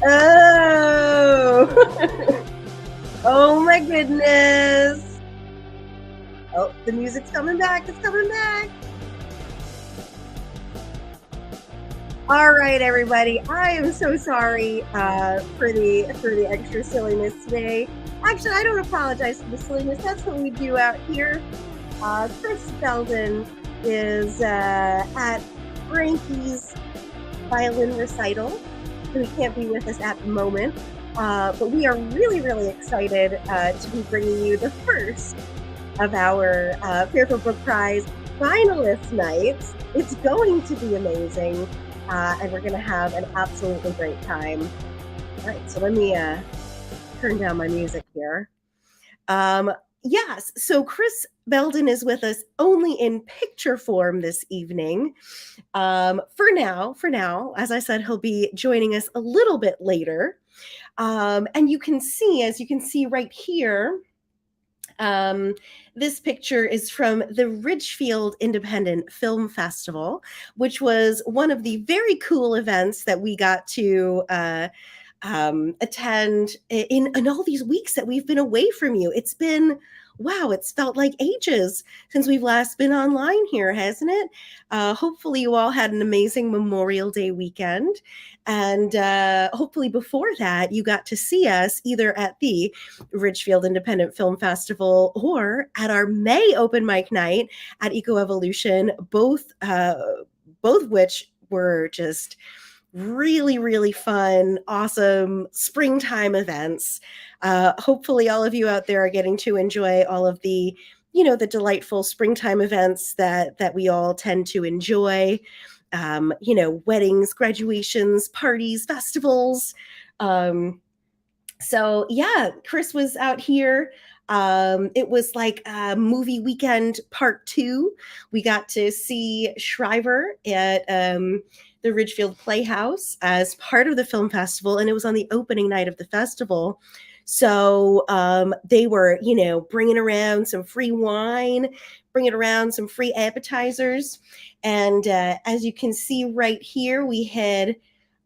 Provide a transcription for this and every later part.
Oh, oh my goodness. Oh, the music's coming back. It's coming back. All right, everybody. I am so sorry for the extra silliness today. Actually, I don't apologize for the silliness. That's what we do out here. Chris Belden is at Frankie's violin recital, so he can't be with us at the moment. But we are really, really excited to be bringing you the first of our Fairfield Book Prize finalist nights. It's going to be amazing, and we're going to have an absolutely great time. All right, so let me turn down my music here. Yes, so Chris Belden is with us only in picture form this evening. For now, as I said, he'll be joining us a little bit later. And as you can see right here, this picture is from the Ridgefield Independent Film Festival, which was one of the very cool events that we got to attend in all these weeks that we've been away from you. It's been, wow, it's felt like ages since we've last been online here, hasn't it? Hopefully you all had an amazing Memorial Day weekend. And hopefully before that, you got to see us either at the Ridgefield Independent Film Festival or at our May open mic night at Eco Evolution, both which were just really, really fun, awesome springtime events. Hopefully all of you out there are getting to enjoy all of the, the delightful springtime events that we all tend to enjoy. Weddings, graduations, parties, festivals. So yeah, Chris was out here. It was like a movie weekend part 2. We got to see Shriver at the Ridgefield Playhouse as part of the film festival, and it was on the opening night of the festival. So they were, bringing around some free wine, bringing around some free appetizers. And as you can see right here, we had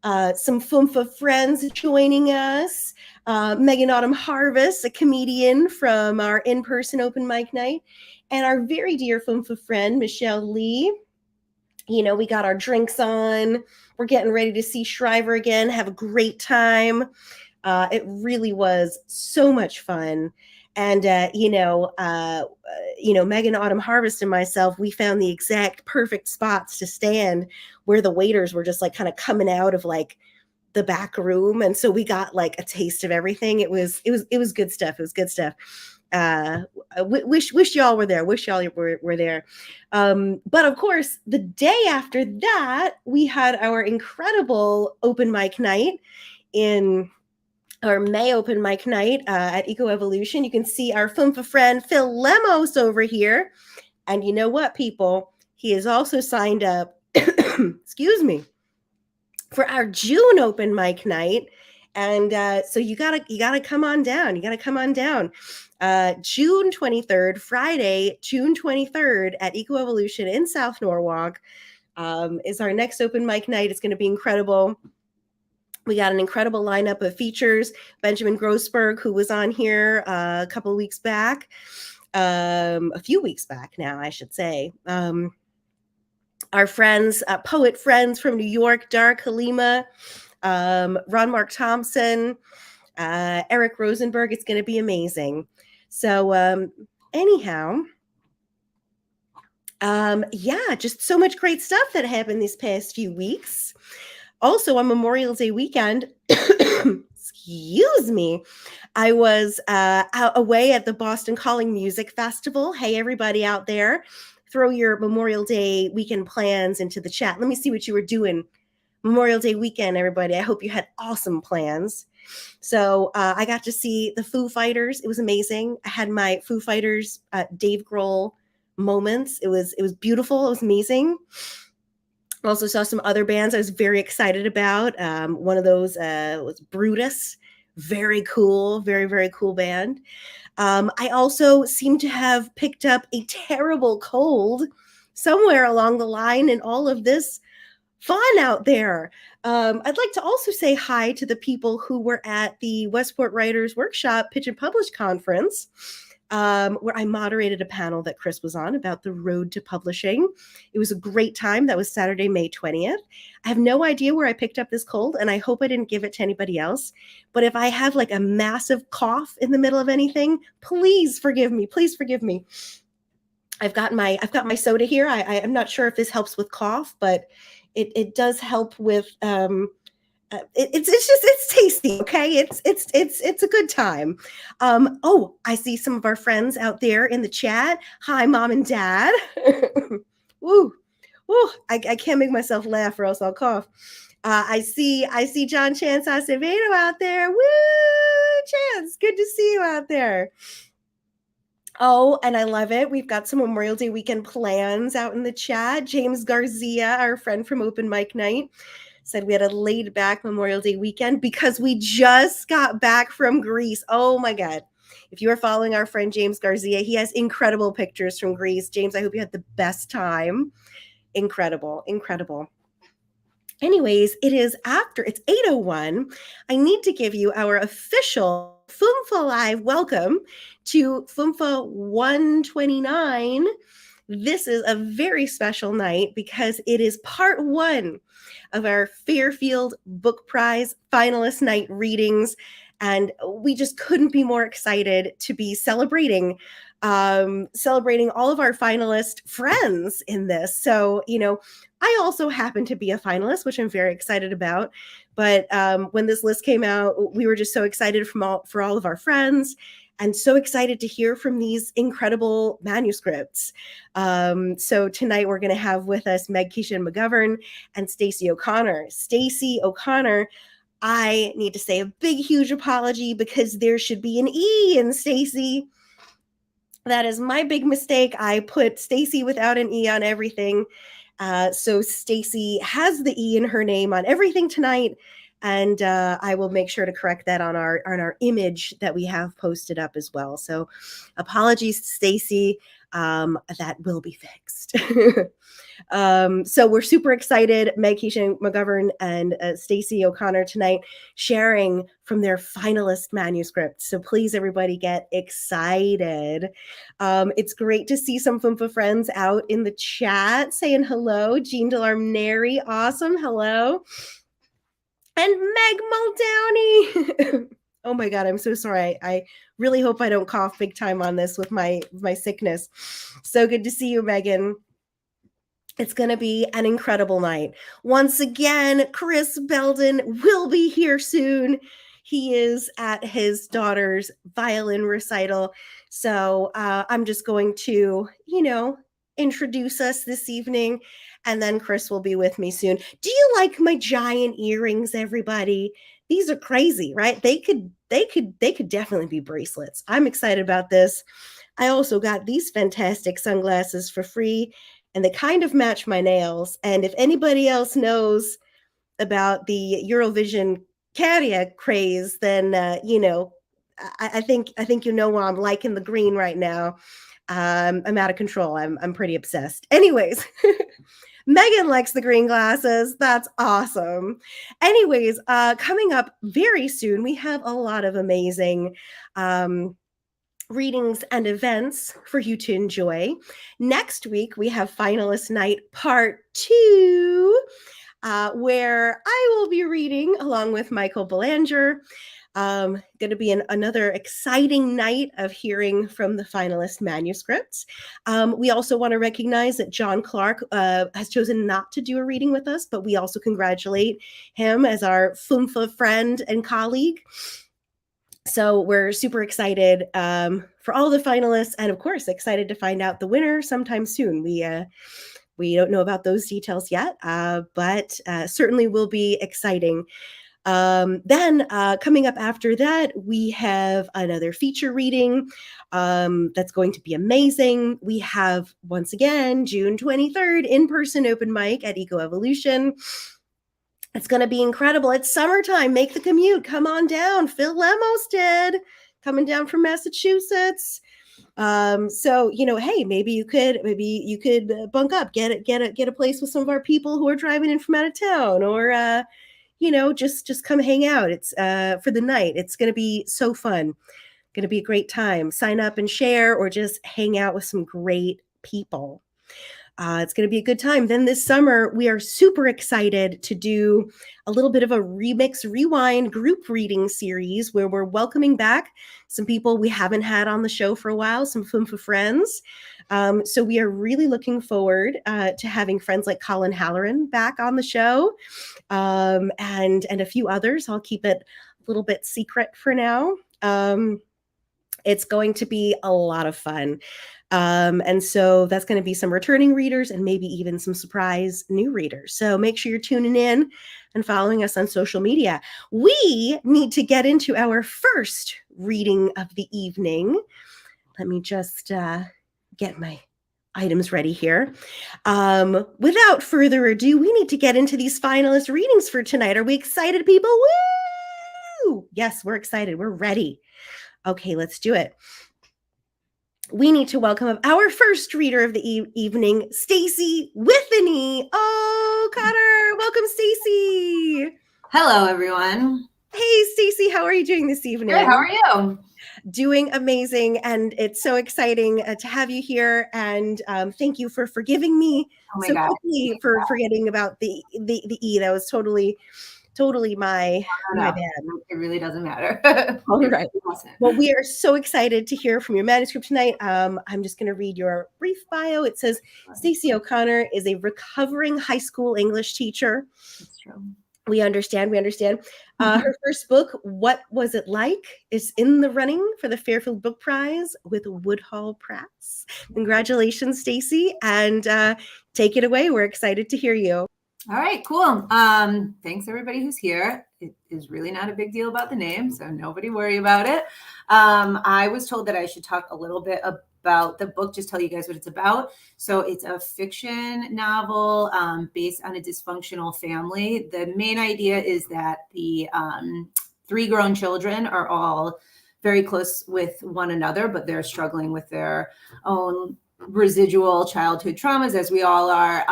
some Fumfa friends joining us. Megan Autumn Harvest, a comedian from our in-person open mic night, and our very dear Fumfa friend, Michelle Lee. We got our drinks on. We're getting ready to see Shriver again, have a great time. It really was so much fun. And, Megan Autumn Harvest and myself, we found the exact perfect spots to stand where the waiters were just like kind of coming out of like the back room. And so we got like a taste of everything. It was good stuff. It was good stuff. Wish y'all were there. Wish y'all were there. But of course, the day after that, we had our incredible open mic night in our May open mic night at Eco Evolution. You can see our Fumfa friend Phil Lemos over here. And you know what, people? He is also signed up, excuse me, for our June open mic night. And so you gotta come on down. You gotta come on down. June 23rd, Friday, June 23rd at Eco Evolution in South Norwalk is our next open mic night. It's going to be incredible. We got an incredible lineup of features. Benjamin Grossberg, who was on here a couple of weeks back, a few weeks back now, I should say. Our friends, poet friends from New York, Dara Kalima, Ron Mark Thompson, Eric Rosenberg. It's going to be amazing. So anyhow, just so much great stuff that happened these past few weeks. Also on Memorial Day weekend, excuse me, I was away at the Boston Calling Music Festival. Hey, everybody out there, throw your Memorial Day weekend plans into the chat. Let me see what you were doing Memorial Day weekend, everybody. I hope you had awesome plans. So I got to see the Foo Fighters. It was amazing. I had my Foo Fighters Dave Grohl moments. It was beautiful. It was amazing. Also saw some other bands I was very excited about. One of those was Brutus. Very cool. Very, very cool band. I also seem to have picked up a terrible cold somewhere along the line in all of this fun out there. I'd like to also say hi to the people who were at the Westport Writers Workshop Pitch and Publish Conference, where I moderated a panel that Chris was on about the road to publishing. It was a great time. That was Saturday, May 20th. I have no idea where I picked up this cold, and I hope I didn't give it to anybody else. But if I have like a massive cough in the middle of anything, please forgive me. Please forgive me. I've got my soda here. I'm not sure if this helps with cough, but it does help with it's tasty. Okay, it's a good time. Oh, I see some of our friends out there in the chat. Hi, mom and dad. Woo, woo! I can't make myself laugh or else I'll cough. I see John Chance Acevedo out there. Woo, Chance, good to see you out there. Oh, and I love it. We've got some Memorial Day weekend plans out in the chat. James Garcia, our friend from Open Mic Night, said we had a laid back Memorial Day weekend because we just got back from Greece. Oh my God. If you are following our friend James Garcia, he has incredible pictures from Greece. James, I hope you had the best time. Incredible, incredible. Anyways, it's 8:01. I need to give you our official Fumfa Live welcome to Fumfa 129. This is a very special night because it is part one of our Fairfield Book Prize finalist night readings. And we just couldn't be more excited to be celebrating all of our finalist friends in this. So, I also happen to be a finalist, which I'm very excited about. But when this list came out, we were just so excited for all of our friends and so excited to hear from these incredible manuscripts. So tonight we're going to have with us Meg Keishan McGovern and Stacey O'Connor. Stacey O'Connor, I need to say a big, huge apology because there should be an E in Stacey. That is my big mistake. I put Stacey without an E on everything. So Stacey has the E in her name on everything tonight. And I will make sure to correct that on our image that we have posted up as well. So apologies, Stacey. That will be fixed. So we're super excited. Meg Keishan McGovern and Stacey O'Connor tonight sharing from their finalist manuscripts. So please, everybody, get excited. It's great to see some Fumfa friends out in the chat saying hello. Jean Delarnary, awesome. Hello. And Meg Muldowney. Oh my God, I'm so sorry. I really hope I don't cough big time on this with my sickness. So good to see you, Megan. It's going to be an incredible night. Once again, Chris Belden will be here soon. He is at his daughter's violin recital. So I'm just going to, introduce us this evening, and then Chris will be with me soon. Do you like my giant earrings, everybody? These are crazy, right? They could definitely be bracelets. I'm excited about this. I also got these fantastic sunglasses for free, and they kind of match my nails. And if anybody else knows about the Eurovision carrier craze, then I think why I'm liking the green right now. I'm out of control. I'm pretty obsessed. Anyways, Megan likes the green glasses. That's awesome. Anyways, coming up very soon, we have a lot of amazing readings and events for you to enjoy. Next week, we have Finalist Night Part 2, where I will be reading along with Michael Belanger. Going to be another exciting night of hearing from the finalist manuscripts. We also want to recognize that John Clark has chosen not to do a reading with us, but we also congratulate him as our Fumfa friend and colleague. So we're super excited for all the finalists, and of course, excited to find out the winner sometime soon. We don't know about those details yet, but certainly will be exciting. Then coming up after that, we have another feature reading that's going to be amazing. We have, once again, June 23rd, in-person open mic at Eco Evolution. It's going to be incredible. It's summertime. Make the commute. Come on down. Phil Lemos did. Coming down from Massachusetts. So hey, maybe you could bunk up, get a place with some of our people who are driving in from out of town, or just come hang out. It's for the night. It's going to be so fun. Going to be a great time. Sign up and share, or just hang out with some great people. It's going to be a good time. Then this summer, we are super excited to do a little bit of a remix rewind group reading series where we're welcoming back some people we haven't had on the show for a while, some Fumfa friends. So we are really looking forward to having friends like Colin Halloran back on the show, and a few others. I'll keep it a little bit secret for now. It's going to be a lot of fun. And so that's going to be some returning readers and maybe even some surprise new readers. So make sure you're tuning in and following us on social media. We need to get into our first reading of the evening. Let me just get my items ready here. Without further ado, we need to get into these finalist readings for tonight. Are we excited, people? Woo! Yes, we're excited. We're ready. Okay, let's do it. We need to welcome our first reader of the evening, Stacy with an E. Oh, Connor, welcome, Stacy. Hello, everyone. Hey, Stacy, how are you doing this evening? Good. How are you? Doing amazing, and it's so exciting to have you here. And thank you for forgiving me so quickly for forgetting about the E. That was totally my bad. It really doesn't matter. All right. Well, we are so excited to hear from your manuscript tonight. I'm just going to read your brief bio. It says, Stacy O'Connor is a recovering high school English teacher. That's true. We understand. Her first book, What Was It Like?, is in the running for the Fairfield Book Prize with Woodhull Press. Congratulations, Stacy, and take it away. We're excited to hear you. All right, cool. Thanks everybody who's here. It is really not a big deal about the name, so nobody worry about it. I was told that I should talk a little bit about the book, just tell you guys what it's about. So it's a fiction novel based on a dysfunctional family. The main idea is that the 3 grown children are all very close with one another, but they're struggling with their own residual childhood traumas, as we all are,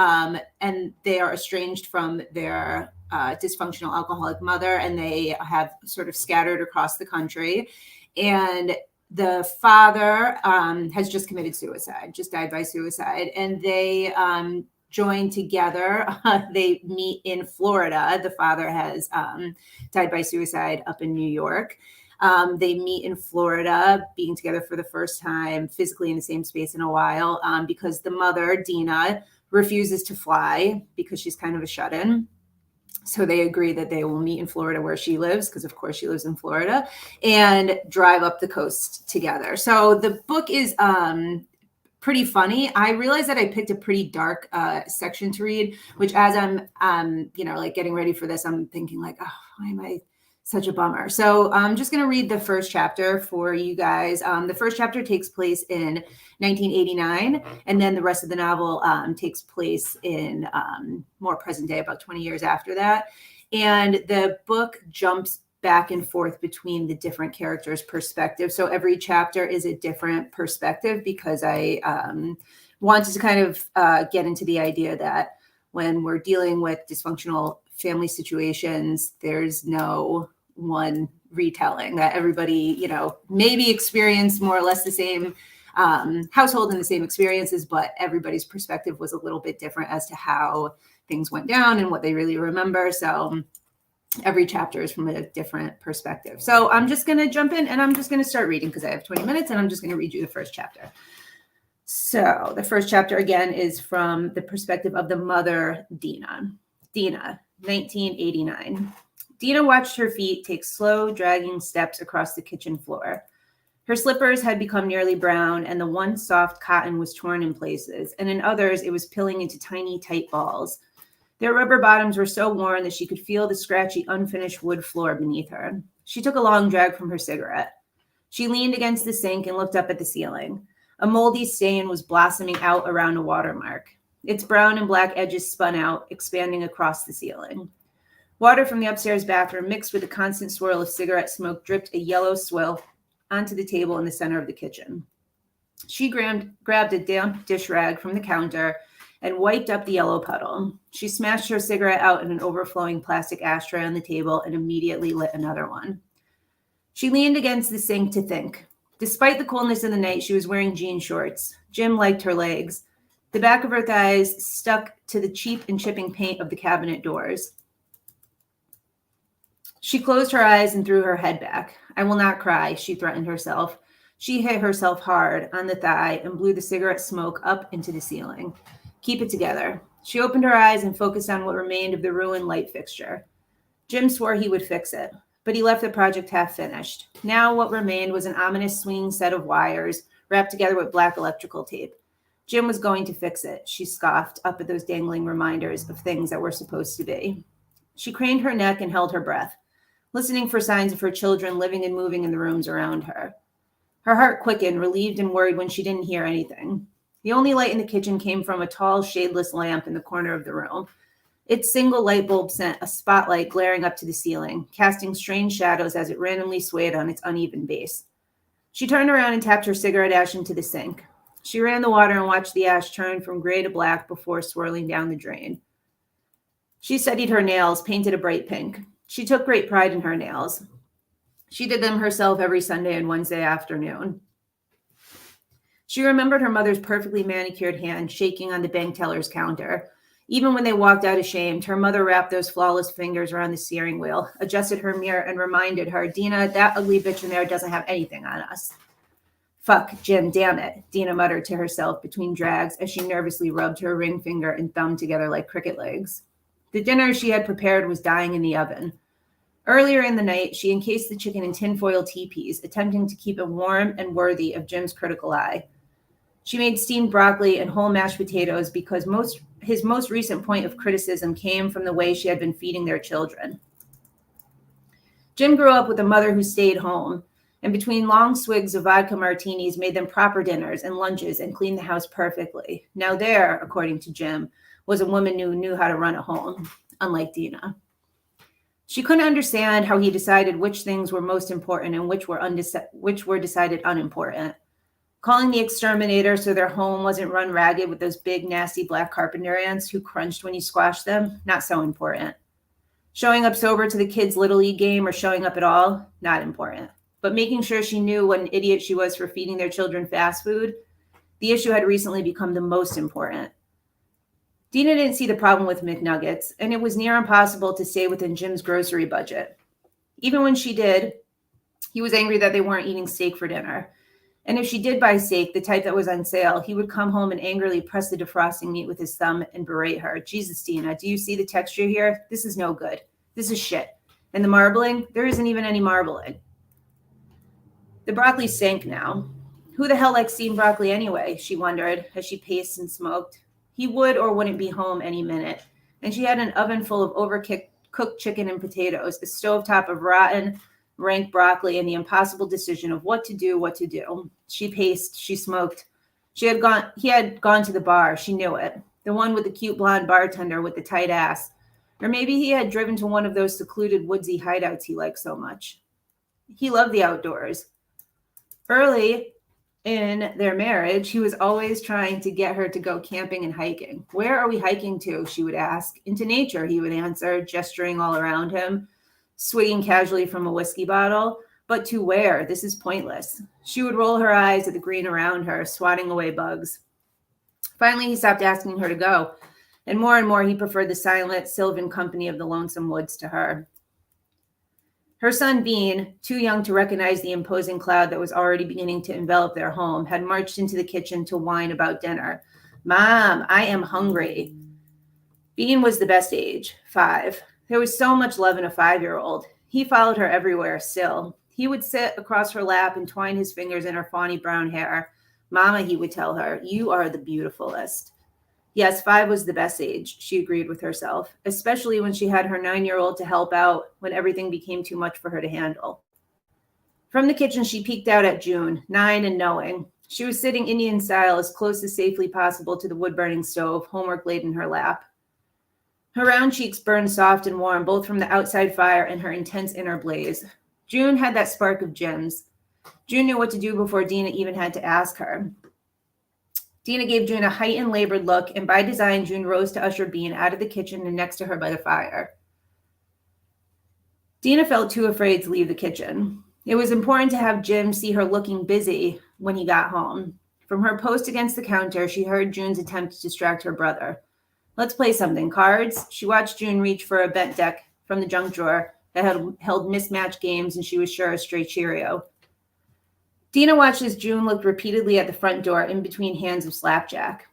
and they are estranged from their dysfunctional alcoholic mother, and they have sort of scattered across the country. And the father has just committed suicide, just died by suicide, and they join together. They meet in Florida. The father has died by suicide up in New York. They meet in Florida, being together for the first time physically in the same space in a while, because the mother, Dina, refuses to fly because she's kind of a shut-in. So they agree that they will meet in Florida where she lives, because of course she lives in Florida, and drive up the coast together. So the book is pretty funny. I realized that I picked a pretty dark section to read, which as I'm like getting ready for this, I'm thinking like, oh, why am I such a bummer? So I'm just going to read the first chapter for you guys. The first chapter takes place in 1989, and then the rest of the novel takes place in more present day, about 20 years after that. And the book jumps back and forth between the different characters' perspectives. So every chapter is a different perspective, because I wanted to kind of get into the idea that when we're dealing with dysfunctional family situations, there's no one retelling, that everybody, maybe experienced more or less the same household and the same experiences, but everybody's perspective was a little bit different as to how things went down and what they really remember. So every chapter is from a different perspective. So I'm just going to jump in and I'm just going to start reading, because I have 20 minutes, and I'm just going to read you the first chapter. So the first chapter, again, is from the perspective of the mother, Dina. Dina, 1989. Dina watched her feet take slow, dragging steps across the kitchen floor. Her slippers had become nearly brown, and the one soft cotton was torn in places, and in others it was pilling into tiny, tight balls. Their rubber bottoms were so worn that she could feel the scratchy, unfinished wood floor beneath her. She took a long drag from her cigarette. She leaned against the sink and looked up at the ceiling. A moldy stain was blossoming out around a watermark. Its brown and black edges spun out, expanding across the ceiling. Water from the upstairs bathroom, mixed with a constant swirl of cigarette smoke, dripped a yellow swill onto the table in the center of the kitchen. She grabbed a damp dish rag from the counter and wiped up the yellow puddle. She smashed her cigarette out in an overflowing plastic ashtray on the table and immediately lit another one. She leaned against the sink to think. Despite the coldness of the night, she was wearing jean shorts. Jim liked her legs. The back of her thighs stuck to the cheap and chipping paint of the cabinet doors. She closed her eyes and threw her head back. I will not cry, she threatened herself. She hit herself hard on the thigh and blew the cigarette smoke up into the ceiling. Keep it together. She opened her eyes and focused on what remained of the ruined light fixture. Jim swore he would fix it, but he left the project half finished. Now what remained was an ominous swinging set of wires wrapped together with black electrical tape. Jim was going to fix it, she scoffed up at those dangling reminders of things that were supposed to be. She craned her neck and held her breath, listening for signs of her children living and moving in the rooms around her. Her heart quickened, relieved and worried when she didn't hear anything. The only light in the kitchen came from a tall, shadeless lamp in the corner of the room. Its single light bulb sent a spotlight glaring up to the ceiling, casting strange shadows as it randomly swayed on its uneven base. She turned around and tapped her cigarette ash into the sink. She ran the water and watched the ash turn from gray to black before swirling down the drain. She studied her nails, painted a bright pink. She took great pride in her nails. She did them herself every Sunday and Wednesday afternoon. She remembered her mother's perfectly manicured hand shaking on the bank teller's counter. Even when they walked out ashamed, her mother wrapped those flawless fingers around the steering wheel, adjusted her mirror, and reminded her, Dina, that ugly bitch in there doesn't have anything on us. Fuck, Jim, damn it, Dina muttered to herself between drags as she nervously rubbed her ring finger and thumb together like cricket legs. The dinner she had prepared was dying in the oven. Earlier in the night, she encased the chicken in tinfoil teepees, attempting to keep it warm and worthy of Jim's critical eye. She made steamed broccoli and whole mashed potatoes because his most recent point of criticism came from the way she had been feeding their children. Jim grew up with a mother who stayed home, and between long swigs of vodka martinis made them proper dinners and lunches and cleaned the house perfectly. Now there, according to Jim, was a woman who knew how to run a home, unlike Dina. She couldn't understand how he decided which things were most important and which were decided unimportant. Calling the exterminator so their home wasn't run ragged with those big, nasty black carpenter ants who crunched when you squashed them, not so important. Showing up sober to the kids' Little League game or showing up at all, not important. But making sure she knew what an idiot she was for feeding their children fast food, the issue had recently become the most important. Dina didn't see the problem with McNuggets, and it was near impossible to stay within Jim's grocery budget. Even when she did, he was angry that they weren't eating steak for dinner. And if she did buy steak, the type that was on sale, he would come home and angrily press the defrosting meat with his thumb and berate her. Jesus, Dina, do you see the texture here? This is no good. This is shit. And the marbling? There isn't even any marbling. The broccoli stank now. Who the hell likes steamed broccoli anyway? She wondered as she paced and smoked. He would or wouldn't be home any minute. And she had an oven full of overcooked chicken and potatoes, a stovetop of rotten, rank broccoli, and the impossible decision of what to do. She paced, she smoked. He had gone to the bar, she knew it. The one with the cute blonde bartender with the tight ass. Or maybe he had driven to one of those secluded woodsy hideouts he liked so much. He loved the outdoors. Early in their marriage, he was always trying to get her to go camping and hiking. Where are we hiking to? She would ask. Into nature, he would answer, gesturing all around him, swigging casually from a whiskey bottle. But to where? This is pointless. She would roll her eyes at the green around her, swatting away bugs. Finally, he stopped asking her to go, and more he preferred the silent, sylvan company of the lonesome woods to her. Her son, Bean, too young to recognize the imposing cloud that was already beginning to envelop their home, had marched into the kitchen to whine about dinner. Mom, I am hungry. Bean was the best age, 5. There was so much love in a 5-year-old. He followed her everywhere still. He would sit across her lap and twine his fingers in her fawny brown hair. Mama, he would tell her, you are the beautifulest. Yes, 5 was the best age, she agreed with herself, especially when she had her 9-year-old to help out when everything became too much for her to handle. From the kitchen, she peeked out at June, 9 and knowing. She was sitting Indian style as close as safely possible to the wood-burning stove, homework laid in her lap. Her round cheeks burned soft and warm, both from the outside fire and her intense inner blaze. June had that spark of Jim's. June knew what to do before Dina even had to ask her. Dina gave June a heightened, labored look, and by design, June rose to usher Bean out of the kitchen and next to her by the fire. Dina felt too afraid to leave the kitchen. It was important to have Jim see her looking busy when he got home. From her post against the counter, she heard June's attempt to distract her brother. Let's play something. Cards? She watched June reach for a bet deck from the junk drawer that had held mismatched games, and she was sure a stray Cheerio. Dina watched as June looked repeatedly at the front door in between hands of slapjack.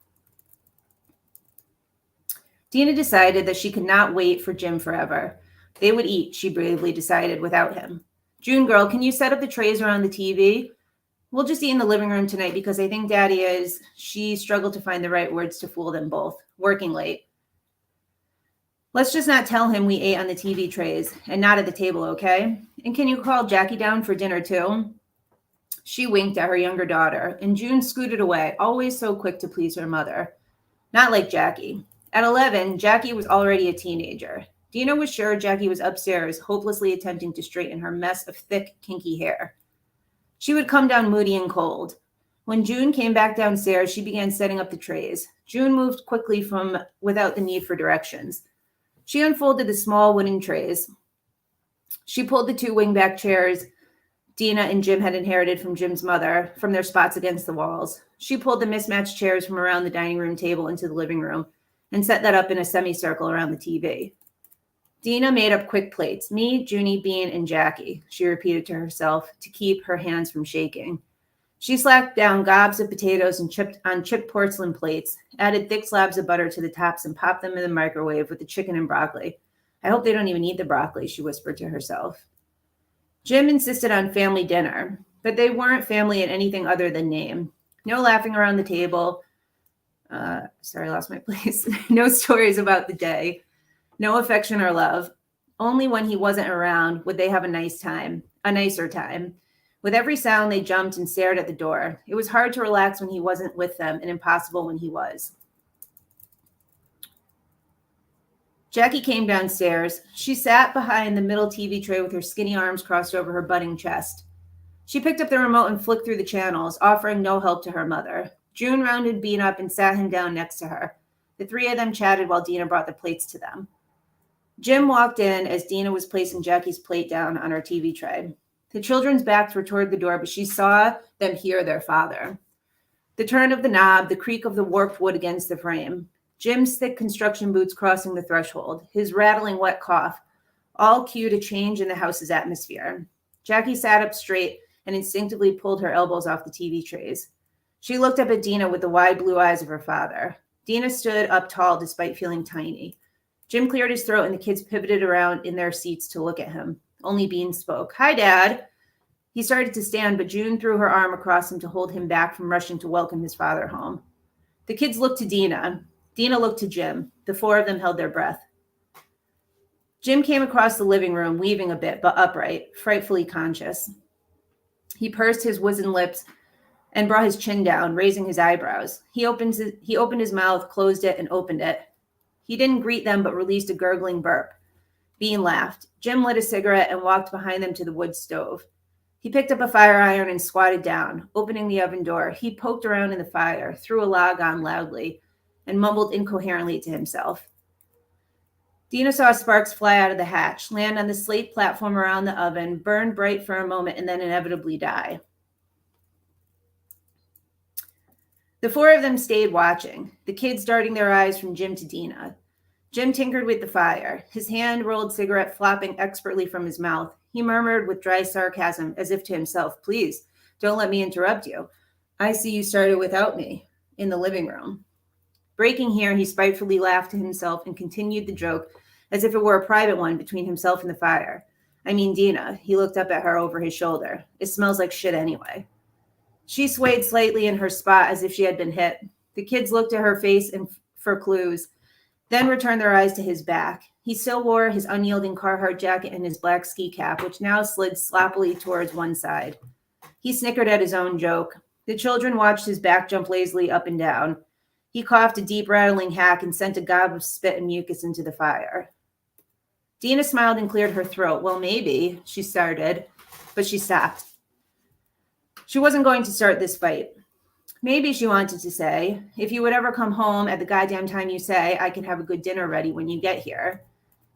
Dina decided that she could not wait for Jim forever. They would eat, she bravely decided, without him. June girl, can you set up the trays around the TV? We'll just eat in the living room tonight because I think Daddy is. She struggled to find the right words to fool them both. Working late. Let's just not tell him we ate on the TV trays and not at the table, okay? And can you call Jackie down for dinner too? She winked at her younger daughter, and June scooted away, always so quick to please her mother. Not like Jackie. At 11, Jackie was already a teenager. Dina was sure Jackie was upstairs, hopelessly attempting to straighten her mess of thick, kinky hair. She would come down moody and cold. When June came back downstairs, she began setting up the trays. June moved quickly without the need for directions. She unfolded the small wooden trays. She pulled the two wingback chairs Dina and Jim had inherited from Jim's mother from their spots against the walls. She pulled the mismatched chairs from around the dining room table into the living room and set that up in a semicircle around the TV. Dina made up quick plates. Me, Junie, Bean, and Jackie, she repeated to herself to keep her hands from shaking. She slapped down gobs of potatoes and chipped porcelain plates, added thick slabs of butter to the tops, and popped them in the microwave with the chicken and broccoli. I hope they don't even eat the broccoli, she whispered to herself. Jim insisted on family dinner, but they weren't family in anything other than name. No laughing around the table. Sorry, I lost my place. No stories about the day. No affection or love. Only when he wasn't around would they have a nicer time. With every sound, they jumped and stared at the door. It was hard to relax when he wasn't with them and impossible when he was. Jackie came downstairs. She sat behind the middle TV tray with her skinny arms crossed over her budding chest. She picked up the remote and flicked through the channels, offering no help to her mother. June rounded Bean up and sat him down next to her. The three of them chatted while Dina brought the plates to them. Jim walked in as Dina was placing Jackie's plate down on her TV tray. The children's backs were toward the door, but she saw them hear their father. The turn of the knob, the creak of the warped wood against the frame. Jim's thick construction boots crossing the threshold, his rattling wet cough, all cued a change in the house's atmosphere. Jackie sat up straight and instinctively pulled her elbows off the TV trays. She looked up at Dina with the wide blue eyes of her father. Dina stood up tall despite feeling tiny. Jim cleared his throat and the kids pivoted around in their seats to look at him. Only Bean spoke. Hi, Dad. He started to stand, but June threw her arm across him to hold him back from rushing to welcome his father home. The kids looked to Dina. Dina looked to Jim. The four of them held their breath. Jim came across the living room, weaving a bit, but upright, frightfully conscious. He pursed his wizened lips and brought his chin down, raising his eyebrows. He opened his mouth, closed it, and opened it. He didn't greet them, but released a gurgling burp. Bean laughed. Jim lit a cigarette and walked behind them to the wood stove. He picked up a fire iron and squatted down, opening the oven door. He poked around in the fire, threw a log on loudly, and mumbled incoherently to himself. Dina saw sparks fly out of the hatch, land on the slate platform around the oven, burn bright for a moment, and then inevitably die. The four of them stayed watching, the kids darting their eyes from Jim to Dina. Jim tinkered with the fire, his hand-rolled cigarette flopping expertly from his mouth. He murmured with dry sarcasm, as if to himself, "Please, don't let me interrupt you. I see you started without me, in the living room." Breaking here, he spitefully laughed to himself and continued the joke as if it were a private one between himself and the fire. I mean, Dina. He looked up at her over his shoulder. It smells like shit anyway. She swayed slightly in her spot as if she had been hit. The kids looked at her face for clues, then returned their eyes to his back. He still wore his unyielding Carhartt jacket and his black ski cap, which now slid sloppily towards one side. He snickered at his own joke. The children watched his back jump lazily up and down. He coughed a deep, rattling hack and sent a gob of spit and mucus into the fire. Dina smiled and cleared her throat. Well, maybe, she started, but she stopped. She wasn't going to start this fight. Maybe she wanted to say, if you would ever come home at the goddamn time you say, I can have a good dinner ready when you get here.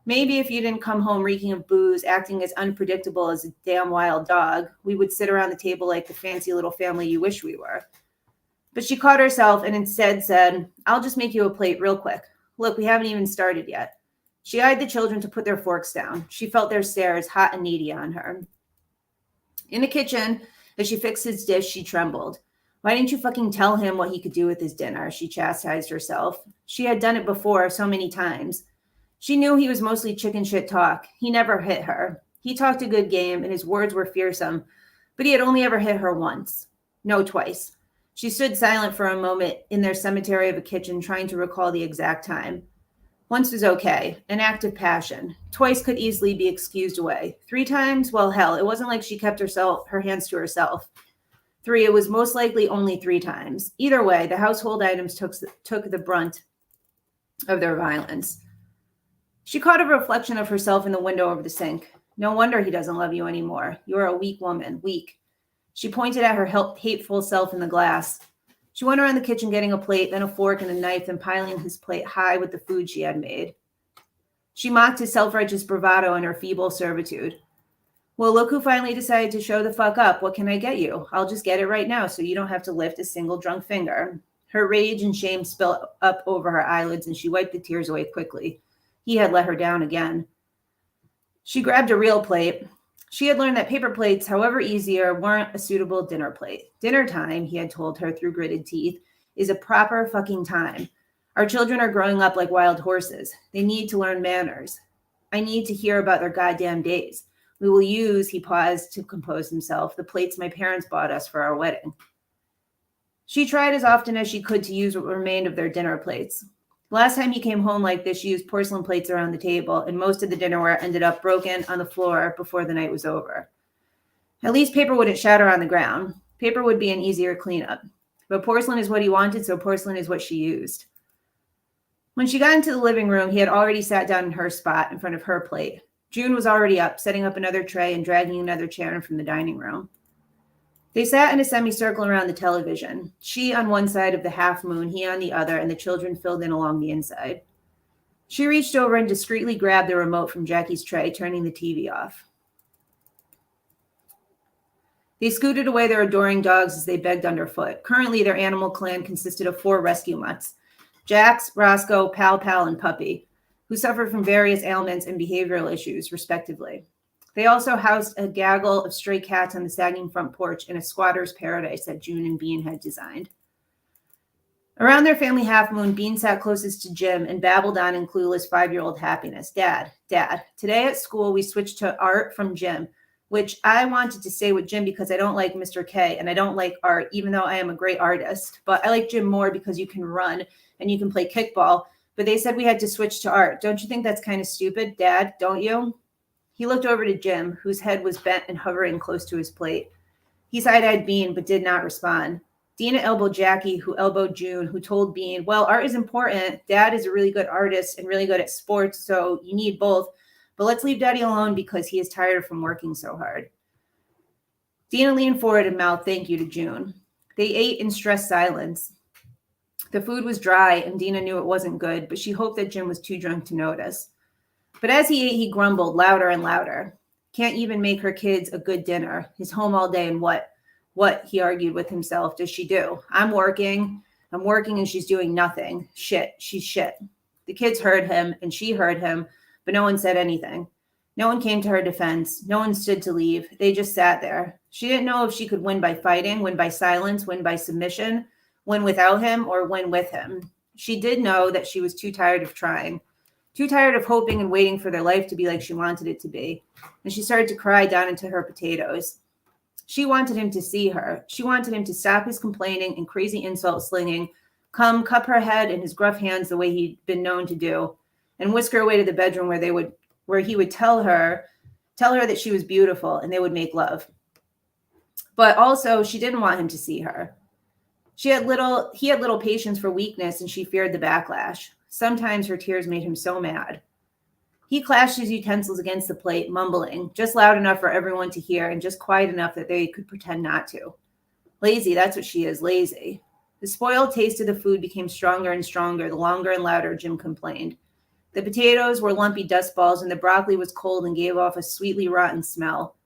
Maybe if you didn't come home reeking of booze, acting as unpredictable as a damn wild dog, we would sit around the table like the fancy little family you wish we were. But she caught herself and instead said, I'll just make you a plate real quick. Look, we haven't even started yet. She eyed the children to put their forks down. She felt their stares, hot and needy, on her. In the kitchen, as she fixed his dish, she trembled. Why didn't you fucking tell him what he could do with his dinner? She chastised herself. She had done it before so many times. She knew he was mostly chicken shit talk. He never hit her. He talked a good game and his words were fearsome, but he had only ever hit her once. No, twice. She stood silent for a moment in their cemetery of a kitchen, trying to recall the exact time. Once was okay, an act of passion. Twice could easily be excused away. 3 times? Well, hell, it wasn't like she kept her hands to herself. 3, it was most likely only 3 times. Either way, the household items took the brunt of their violence. She caught a reflection of herself in the window over the sink. No wonder he doesn't love you anymore. You are a weak woman, weak. She pointed at her hateful self in the glass. She went around the kitchen getting a plate, then a fork and a knife, and piling his plate high with the food she had made. She mocked his self-righteous bravado and her feeble servitude. Well, look who finally decided to show the fuck up. What can I get you? I'll just get it right now so you don't have to lift a single drunk finger. Her rage and shame spilled up over her eyelids, and she wiped the tears away quickly. He had let her down again. She grabbed a real plate. She had learned that paper plates, however easier, weren't a suitable dinner plate. Dinner time, he had told her through gritted teeth, is a proper fucking time. Our children are growing up like wild horses. They need to learn manners. I need to hear about their goddamn days. We will use, he paused to compose himself, the plates my parents bought us for our wedding. She tried as often as she could to use what remained of their dinner plates. Last time he came home like this, she used porcelain plates around the table, and most of the dinnerware ended up broken on the floor before the night was over. At least paper wouldn't shatter on the ground. Paper would be an easier cleanup. But porcelain is what he wanted, so porcelain is what she used. When she got into the living room, he had already sat down in her spot in front of her plate. June was already up, setting up another tray and dragging another chair in from the dining room. They sat in a semicircle around the television, she on one side of the half moon, he on the other, and the children filled in along the inside. She reached over and discreetly grabbed the remote from Jackie's tray, turning the TV off. They scooted away their adoring dogs as they begged underfoot. Currently, their animal clan consisted of 4 rescue mutts, Jax, Roscoe, Pal Pal, and Puppy, who suffered from various ailments and behavioral issues, respectively. They also housed a gaggle of stray cats on the sagging front porch in a squatter's paradise that June and Bean had designed. Around their family half-moon, Bean sat closest to Jim and babbled on in clueless 5-year-old happiness. Dad, today at school we switched to art from Jim, which I wanted to stay with Jim because I don't like Mr. K and I don't like art, even though I am a great artist. But I like Jim more because you can run and you can play kickball. But they said we had to switch to art. Don't you think that's kind of stupid, Dad? Don't you? He looked over to Jim, whose head was bent and hovering close to his plate. He side-eyed Bean, but did not respond. Dina elbowed Jackie, who elbowed June, who told Bean, well, art is important. Dad is a really good artist and really good at sports, so you need both. But let's leave Daddy alone because he is tired from working so hard. Dina leaned forward and mouthed thank you to June. They ate in stressed silence. The food was dry, and Dina knew it wasn't good, but she hoped that Jim was too drunk to notice. But as he ate, he grumbled louder and louder. Can't even make her kids a good dinner. He's home all day, and what, he argued with himself, does she do? I'm working, and she's doing nothing. Shit, she's shit. The kids heard him, and she heard him, but no one said anything. No one came to her defense. No one stood to leave. They just sat there. She didn't know if she could win by fighting, win by silence, win by submission, win without him, or win with him. She did know that she was too tired of trying. Too tired of hoping and waiting for their life to be like she wanted it to be. And she started to cry down into her potatoes. She wanted him to see her. She wanted him to stop his complaining and crazy insult slinging, come cup her head in his gruff hands the way he'd been known to do, and whisk her away to the bedroom where he would tell her that she was beautiful and they would make love. But also she didn't want him to see her. He had little patience for weakness, and she feared the backlash. Sometimes her tears made him so mad. He clashed his utensils against the plate, mumbling, just loud enough for everyone to hear and just quiet enough that they could pretend not to. Lazy, that's what she is, lazy. The spoiled taste of the food became stronger and stronger the longer and louder Jim complained. The potatoes were lumpy dust balls, and the broccoli was cold and gave off a sweetly rotten smell.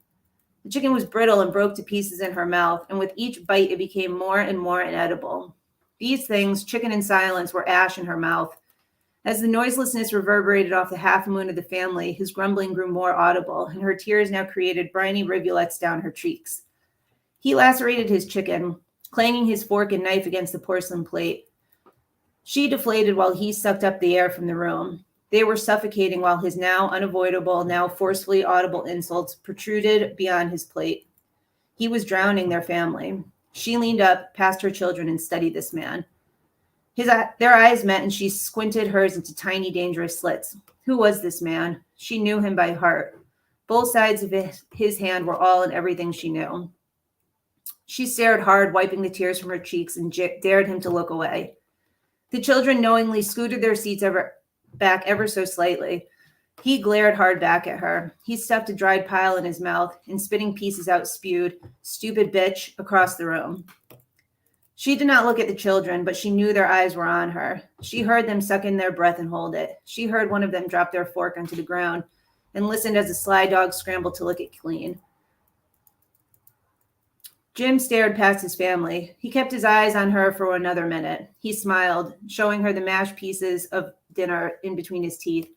The chicken was brittle and broke to pieces in her mouth, and with each bite it became more and more inedible. These things, chicken and silence, were ash in her mouth. As the noiselessness reverberated off the half moon of the family, his grumbling grew more audible, and her tears now created briny rivulets down her cheeks. He lacerated his chicken, clanging his fork and knife against the porcelain plate. She deflated while he sucked up the air from the room. They were suffocating while his now unavoidable, now forcefully audible insults protruded beyond his plate. He was drowning their family. She leaned up past her children and studied this man. Their eyes met, and she squinted hers into tiny, dangerous slits. Who was this man? She knew him by heart. Both sides of his hand were all and everything she knew. She stared hard, wiping the tears from her cheeks, and dared him to look away. The children knowingly scooted their seats back ever so slightly. He glared hard back at her. He stuffed a dried pile in his mouth, and spitting pieces out spewed, "Stupid bitch," across the room. She did not look at the children, but she knew their eyes were on her. She heard them suck in their breath and hold it. She heard one of them drop their fork onto the ground and listened as a sly dog scrambled to lick it clean. Jim stared past his family. He kept his eyes on her for another minute. He smiled, showing her the mashed pieces of dinner in between his teeth.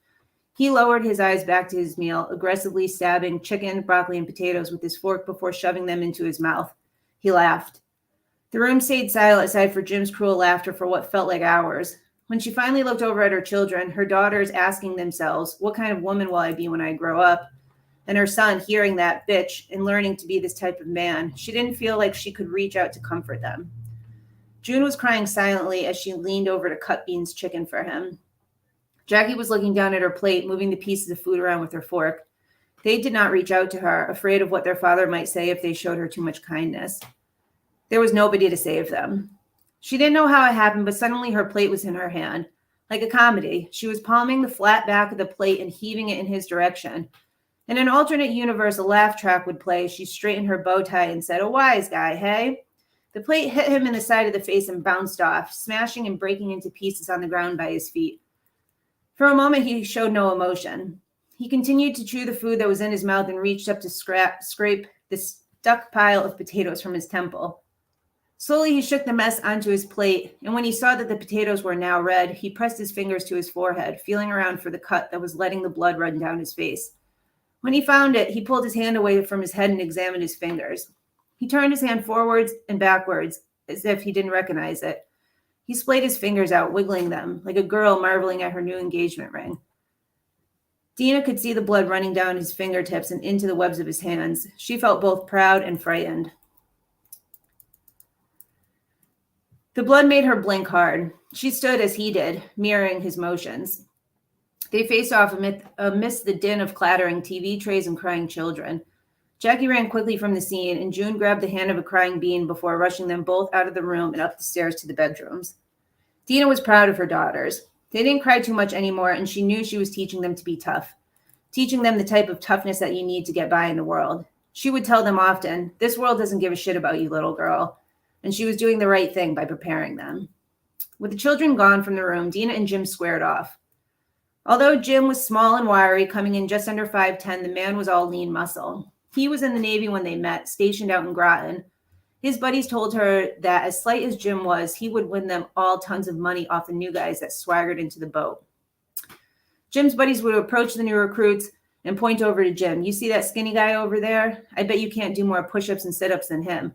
He lowered his eyes back to his meal, aggressively stabbing chicken, broccoli, and potatoes with his fork before shoving them into his mouth. He laughed. The room stayed silent aside for Jim's cruel laughter for what felt like hours. When she finally looked over at her children, her daughters asking themselves, "What kind of woman will I be when I grow up?" and her son hearing that bitch and learning to be this type of man, she didn't feel like she could reach out to comfort them. June was crying silently as she leaned over to cut Bean's chicken for him. Jackie was looking down at her plate, moving the pieces of food around with her fork. They did not reach out to her, afraid of what their father might say if they showed her too much kindness. There was nobody to save them. She didn't know how it happened, but suddenly her plate was in her hand. Like a comedy, she was palming the flat back of the plate and heaving it in his direction. In an alternate universe, a laugh track would play. She straightened her bow tie and said, "A wise guy, hey?" The plate hit him in the side of the face and bounced off, smashing and breaking into pieces on the ground by his feet. For a moment, he showed no emotion. He continued to chew the food that was in his mouth and reached up to scrape the stuck pile of potatoes from his temple. Slowly, he shook the mess onto his plate, and when he saw that the potatoes were now red, he pressed his fingers to his forehead, feeling around for the cut that was letting the blood run down his face. When he found it, he pulled his hand away from his head and examined his fingers. He turned his hand forwards and backwards, as if he didn't recognize it. He splayed his fingers out, wiggling them, like a girl marveling at her new engagement ring. Dina could see the blood running down his fingertips and into the webs of his hands. She felt both proud and frightened. The blood made her blink hard. She stood as he did, mirroring his motions. They faced off amidst the din of clattering TV trays and crying children. Jackie ran quickly from the scene, and June grabbed the hand of a crying Bean before rushing them both out of the room and up the stairs to the bedrooms. Dina was proud of her daughters. They didn't cry too much anymore, and she knew she was teaching them to be tough, teaching them the type of toughness that you need to get by in the world. She would tell them often, "This world doesn't give a shit about you, little girl," and she was doing the right thing by preparing them. With the children gone from the room, Dina and Jim squared off. Although Jim was small and wiry, coming in just under 5'10", the man was all lean muscle. He was in the Navy when they met, stationed out in Groton. His buddies told her that as slight as Jim was, he would win them all tons of money off the new guys that swaggered into the boat. Jim's buddies would approach the new recruits and point over to Jim. "You see that skinny guy over there? I bet you can't do more push-ups and sit-ups than him."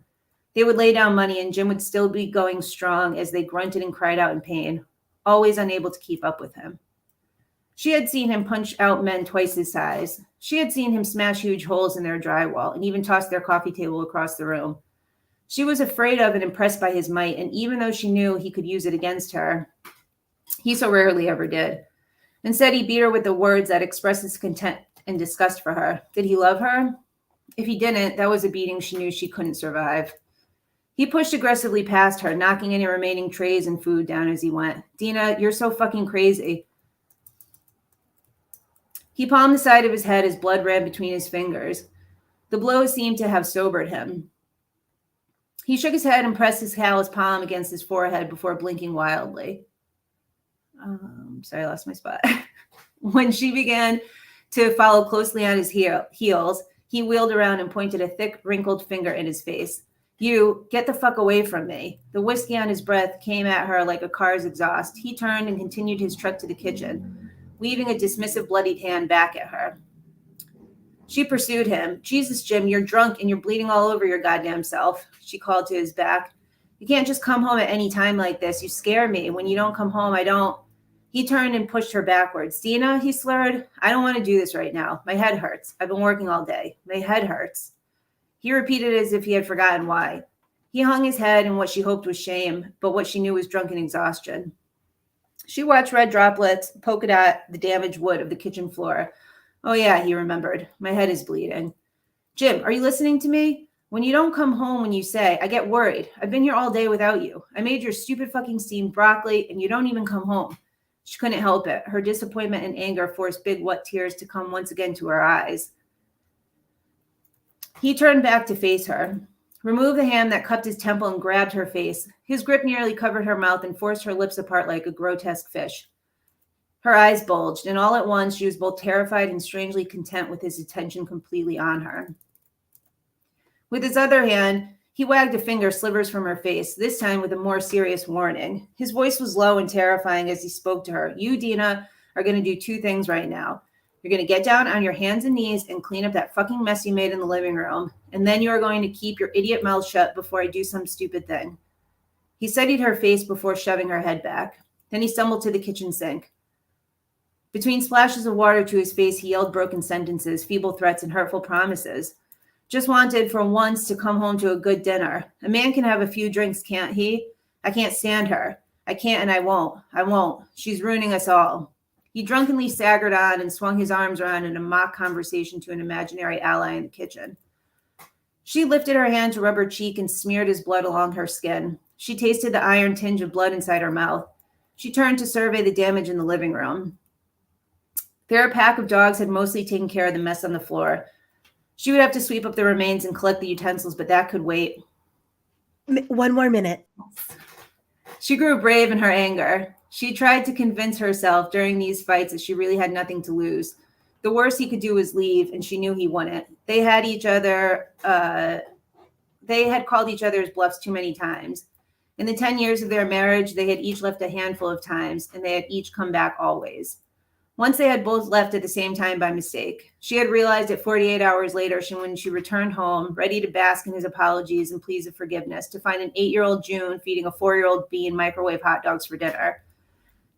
They would lay down money, and Jim would still be going strong as they grunted and cried out in pain, always unable to keep up with him. She had seen him punch out men twice his size. She had seen him smash huge holes in their drywall and even toss their coffee table across the room. She was afraid of and impressed by his might, and even though she knew he could use it against her, he so rarely ever did. Instead, he beat her with the words that expressed his contempt and disgust for her. Did he love her? If he didn't, that was a beating she knew she couldn't survive. He pushed aggressively past her, knocking any remaining trays and food down as he went. "Dina, you're so fucking crazy." He palmed the side of his head as blood ran between his fingers. The blow seemed to have sobered him. He shook his head and pressed his calloused palm against his forehead before blinking wildly. Sorry, I lost my spot. When she began to follow closely on his heels, he wheeled around and pointed a thick, wrinkled finger in his face. You, get the fuck away from me. The whiskey on his breath came at her like a car's exhaust. He turned and continued his trek to the kitchen, waving a dismissive, bloodied hand back at her. She pursued him. Jesus, Jim, you're drunk and you're bleeding all over your goddamn self, she called to his back. You can't just come home at any time like this. You scare me. When you don't come home, I don't. He turned and pushed her backwards. Dina, he slurred, I don't want to do this right now. My head hurts. I've been working all day. My head hurts. He repeated it as if he had forgotten why. He hung his head in what she hoped was shame, but what she knew was drunken exhaustion. She watched red droplets poke at the damaged wood of the kitchen floor. Oh, yeah, he remembered. My head is bleeding. Jim, are you listening to me? When you don't come home when you say, I get worried. I've been here all day without you. I made your stupid fucking steamed broccoli, and you don't even come home. She couldn't help it. Her disappointment and anger forced big, wet tears to come once again to her eyes. He turned back to face her, removed the hand that cupped his temple and grabbed her face. His grip nearly covered her mouth and forced her lips apart like a grotesque fish. Her eyes bulged, and all at once she was both terrified and strangely content with his attention completely on her. With his other hand, he wagged a finger slivers from her face, this time with a more serious warning. His voice was low and terrifying as he spoke to her. You, Dina, are going to do two things right now. You're going to get down on your hands and knees and clean up that fucking mess you made in the living room, and then you are going to keep your idiot mouth shut before I do some stupid thing. He studied her face before shoving her head back. Then he stumbled to the kitchen sink. Between splashes of water to his face, he yelled broken sentences, feeble threats, and hurtful promises. Just wanted for once to come home to a good dinner. A man can have a few drinks, can't he? I can't stand her. I can't and I won't. I won't. She's ruining us all. He drunkenly staggered on and swung his arms around in a mock conversation to an imaginary ally in the kitchen. She lifted her hand to rub her cheek and smeared his blood along her skin. She tasted the iron tinge of blood inside her mouth. She turned to survey the damage in the living room. Their pack of dogs had mostly taken care of the mess on the floor. She would have to sweep up the remains and collect the utensils, but that could wait. One more minute. She grew brave in her anger. She tried to convince herself during these fights that she really had nothing to lose. The worst he could do was leave, and she knew he wouldn't. They had called each other's bluffs too many times. In the 10 years of their marriage, they had each left a handful of times, and they had each come back always. Once they had both left at the same time by mistake. She had realized it 48 hours later when she returned home, ready to bask in his apologies and pleas of forgiveness, to find an 8-year-old June feeding a 4-year-old Bean microwave hot dogs for dinner.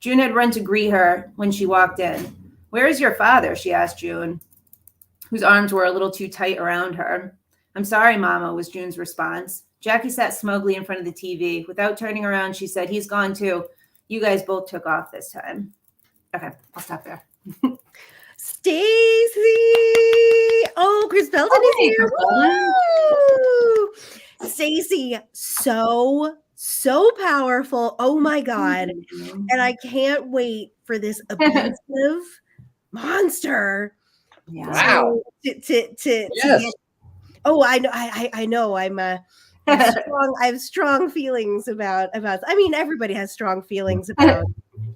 June had run to greet her when she walked in. Where is your father? She asked June, whose arms were a little too tight around her. I'm sorry, Mama, was June's response. Jackie sat smugly in front of the TV. Without turning around, she said, he's gone too. You guys both took off this time. Okay, I'll stop there. Stacy! Oh, Chris Belton is here. Woo! Stacy, so powerful. Oh my God. And I can't wait for this abusive monster. Yeah. Wow. I know. I have strong feelings about. I mean, everybody has strong feelings about,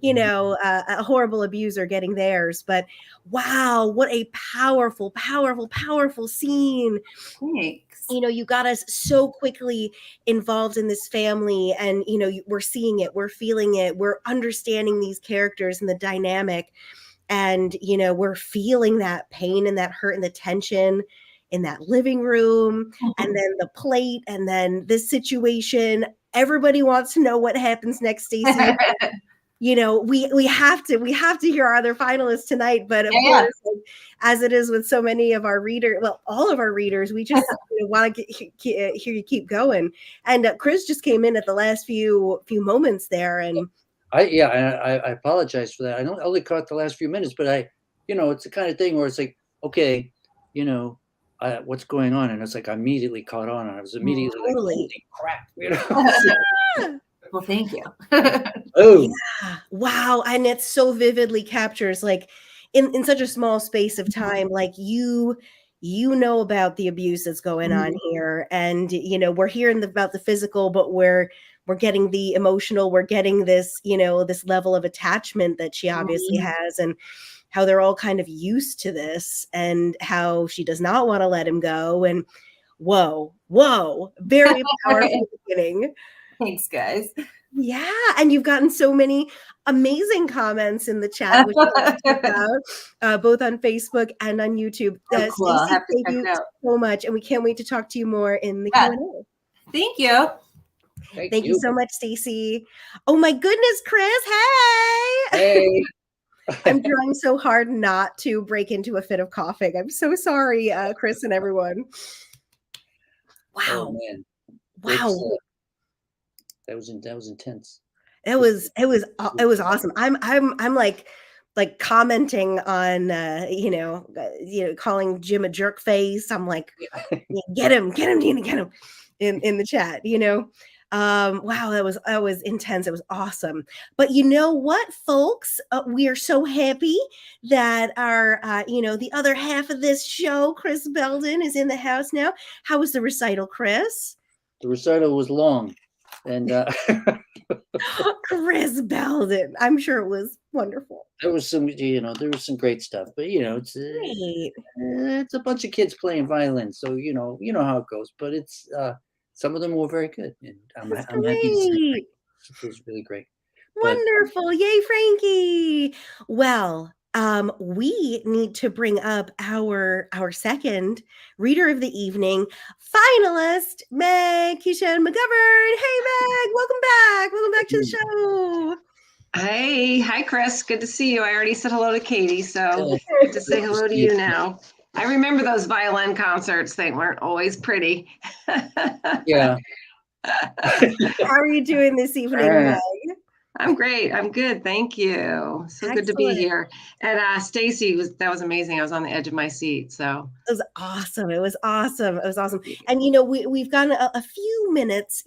a horrible abuser getting theirs. But wow, what a powerful scene. Thanks. You got us so quickly involved in this family, and we're seeing it, we're feeling it, we're understanding these characters and the dynamic, and we're feeling that pain and that hurt and the tension in that living room, and then the plate, and then this situation. Everybody wants to know what happens next, Stacey. We have to hear our other finalists tonight, but of course, as it is with so many of our readers, well, all of our readers, we just want to hear you keep going. And Chris just came in at the last few moments there, and I apologize for that. I only caught the last few minutes, but it's the kind of thing where it's like, okay, what's going on, and it's like I immediately caught on, and I was immediately like, holy crap, Well, thank you. Oh, yeah. Wow. And it so vividly captures, like, in such a small space of time, like you you know about the abuse that's going on here, and we're hearing about the physical, but we're getting the emotional, we're getting this this level of attachment that she obviously has, and how they're all kind of used to this, and how she does not want to let him go. And whoa, very powerful beginning. Thanks, guys. Yeah, and you've gotten so many amazing comments in the chat, which we love to check out, both on Facebook and on YouTube. Oh, cool. I'll Stacey, have to thank check you it out. so much, and we can't wait to talk to you more in the Yeah. Q&A. Thank you. Thank you so much, Stacey. Oh my goodness, Chris, hey! Hey. I'm trying so hard not to break into a fit of coughing. I'm so sorry, Chris and everyone. Wow. Oh man. Wow. That was intense. It was awesome. I'm like commenting on calling Jim a jerk face. I'm like, get him, Dina, get him in the chat, wow, that was intense. It was awesome. But you know what, folks, we are so happy that our the other half of this show, Chris Belden, is in the house now. How was the recital, Chris? The recital was long, and Chris Belden, I'm sure it was wonderful. there was some great stuff, but it's a bunch of kids playing violin, so you know how it goes. But it's some of them were very good, and I'm happy to say it was really great. Wonderful. Yay, Frankie. Well, we need to bring up our second reader of the evening, finalist, Meg Keisha McGovern. Hey, Meg, welcome back. Welcome back to the show. Hey, hi, Chris. Good to see you. I already said hello to Katie, so good to say hello to you now. I remember those violin concerts. They weren't always pretty. Yeah. How are you doing this evening, Meg? I'm great. I'm good. Thank you. So good to be here. And Stacey, that was amazing. I was on the edge of my seat. So it was awesome. It was awesome. It was awesome. And we've gotten a few minutes,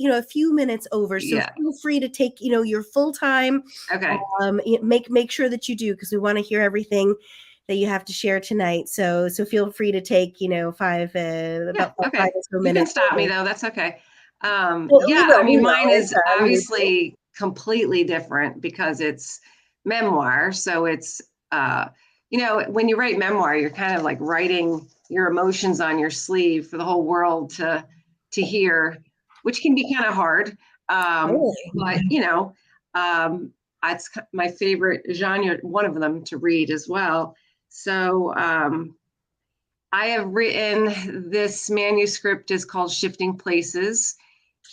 over. So feel free to take your full time. Okay. Make sure that you do, because we want to hear everything that you have to share tonight. So feel free to take about 5 minutes. You can stop me though. That's okay. I mean, mine is obviously completely different because it's memoir. So it's, when you write memoir, you're kind of like writing your emotions on your sleeve for the whole world to hear, which can be kind of hard. But, it's my favorite genre, one of them to read as well. So I have written, this manuscript is called Shifting Places.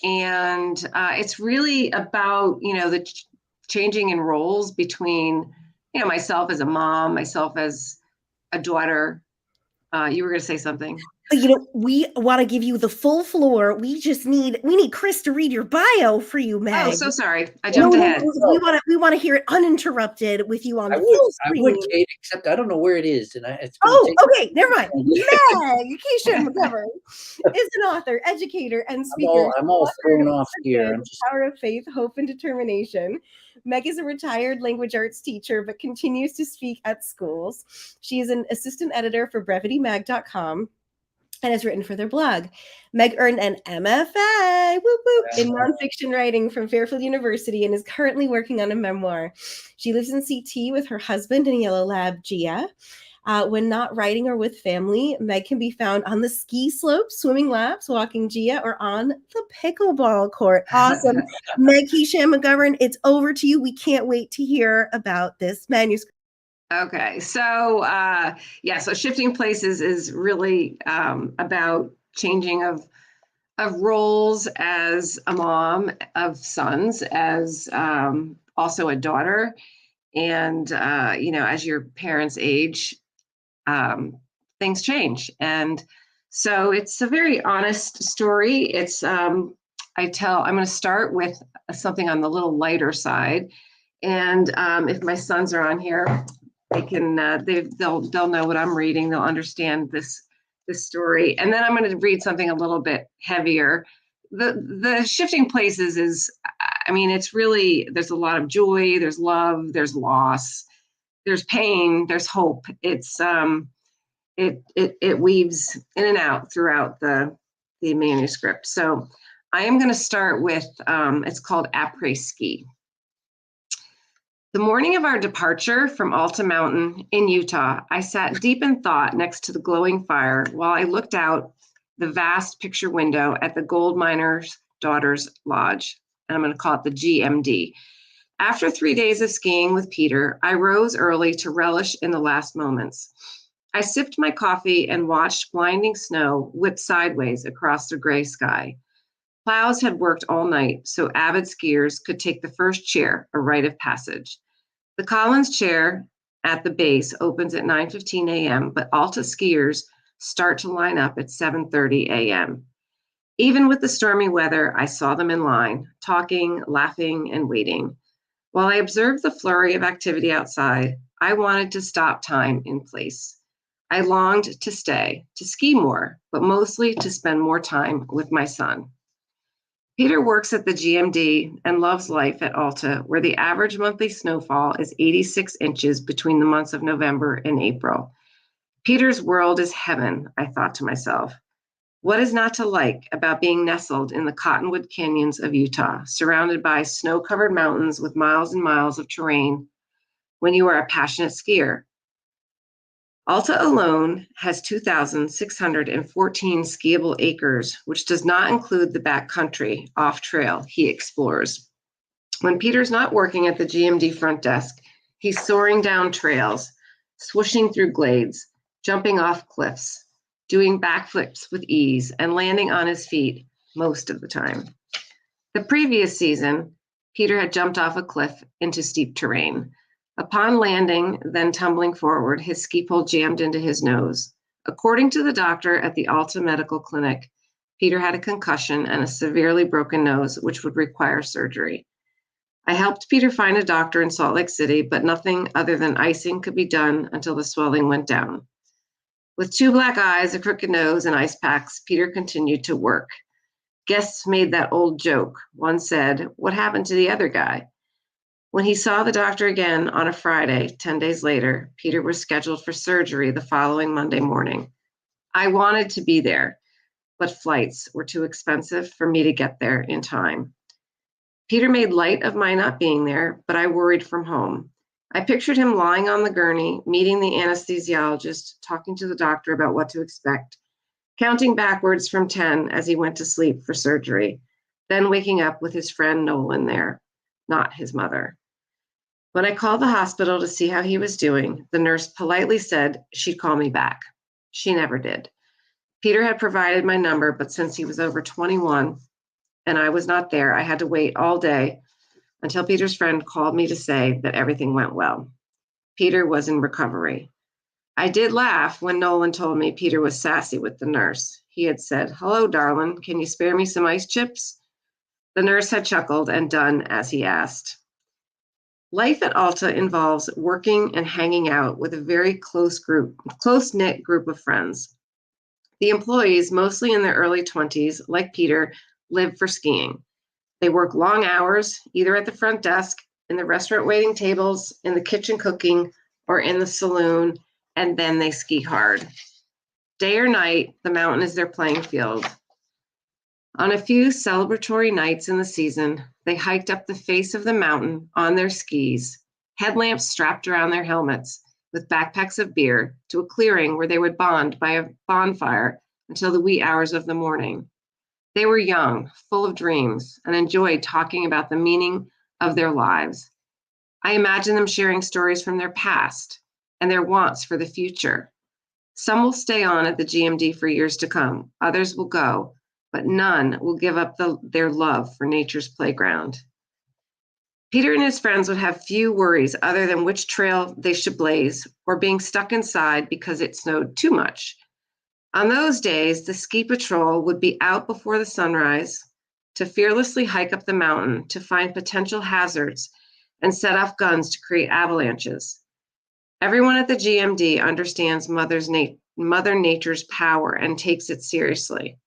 And it's really about, the changing in roles between, myself as a mom, myself as a daughter. You were going to say something. We want to give you the full floor. We need Chris to read your bio for you, Meg. Oh, so sorry. I jumped ahead. We want to hear it uninterrupted with you on the full screen. I would, Kate, except I don't know where it is. And okay, never mind. Meg Keisha McGovern is an author, educator, and speaker. I'm all thrown off here. I'm just... Power of faith, hope, and determination. Meg is a retired language arts teacher, but continues to speak at schools. She is an assistant editor for brevitymag.com. and has written for their blog. Meg earned an MFA in nonfiction writing from Fairfield University and is currently working on a memoir. She lives in CT with her husband and yellow lab, Gia. When not writing or with family, Meg can be found on the ski slopes, swimming laps, walking Gia, or on the pickleball court. Awesome. Meg Keisha McGovern, it's over to you. We can't wait to hear about this manuscript. Okay, so so Shifting Places is really about changing of roles as a mom of sons, as also a daughter, and as your parents age, things change, and so it's a very honest story. It's I'm going to start with something on the little lighter side, and if my sons are on here, they can they'll know what I'm reading. They'll understand this story, and then I'm going to read something a little bit heavier. The Shifting Places is, it's really, there's a lot of joy, there's love, there's loss, there's pain, there's hope. It's it weaves in and out throughout the manuscript. So I am going to start with, it's called Après-Ski. The morning of our departure from Alta Mountain in Utah, I sat deep in thought next to the glowing fire while I looked out the vast picture window at the Gold Miner's Daughters Lodge, and I'm going to call it the GMD. After 3 days of skiing with Peter, I rose early to relish in the last moments. I sipped my coffee and watched blinding snow whip sideways across the gray sky. Plows had worked all night, so avid skiers could take the first chair, a rite of passage. The Collins chair at the base opens at 9:15 a.m., but Alta skiers start to line up at 7:30 a.m. Even with the stormy weather, I saw them in line, talking, laughing, and waiting. While I observed the flurry of activity outside, I wanted to stop time in place. I longed to stay, to ski more, but mostly to spend more time with my son. Peter works at the GMD and loves life at Alta, where the average monthly snowfall is 86 inches between the months of November and April. Peter's world is heaven, I thought to myself. What is not to like about being nestled in the Cottonwood Canyons of Utah, surrounded by snow-covered mountains with miles and miles of terrain when you are a passionate skier? Alta alone has 2,614 skiable acres, which does not include the backcountry off-trail he explores. When Peter's not working at the GMD front desk, he's soaring down trails, swooshing through glades, jumping off cliffs, doing backflips with ease, and landing on his feet most of the time. The previous season, Peter had jumped off a cliff into steep terrain. Upon landing, then tumbling forward, his ski pole jammed into his nose. According to the doctor at the Alta Medical Clinic, Peter had a concussion and a severely broken nose, which would require surgery. I helped Peter find a doctor in Salt Lake City, but nothing other than icing could be done until the swelling went down. With 2 black eyes, a crooked nose, and ice packs, Peter continued to work. Guests made that old joke. One said, "What happened to the other guy?" When he saw the doctor again on a Friday, 10 days later, Peter was scheduled for surgery the following Monday morning. I wanted to be there, but flights were too expensive for me to get there in time. Peter made light of my not being there, but I worried from home. I pictured him lying on the gurney, meeting the anesthesiologist, talking to the doctor about what to expect, counting backwards from 10 as he went to sleep for surgery, then waking up with his friend Nolan there, not his mother. When I called the hospital to see how he was doing, the nurse politely said she'd call me back. She never did. Peter had provided my number, but since he was over 21 and I was not there, I had to wait all day until Peter's friend called me to say that everything went well. Peter was in recovery. I did laugh when Nolan told me Peter was sassy with the nurse. He had said, "Hello, darling, can you spare me some ice chips?" The nurse had chuckled and done as he asked. Life at Alta involves working and hanging out with a very close-knit group of friends. The employees, mostly in their early 20s, like Peter, live for skiing. They work long hours, either at the front desk, in the restaurant waiting tables, in the kitchen cooking, or in the saloon, and then they ski hard. Day or night, the mountain is their playing field. On a few celebratory nights in the season, they hiked up the face of the mountain on their skis, headlamps strapped around their helmets, with backpacks of beer, to a clearing where they would bond by a bonfire until the wee hours of the morning. They were young, full of dreams, and enjoyed talking about the meaning of their lives. I imagine them sharing stories from their past and their wants for the future. Some will stay on at the GMD for years to come. Others will go, but none will give up their love for nature's playground. Peter and his friends would have few worries other than which trail they should blaze or being stuck inside because it snowed too much. On those days, the ski patrol would be out before the sunrise to fearlessly hike up the mountain to find potential hazards and set off guns to create avalanches. Everyone at the GMD understands Mother Nature's power and takes it seriously.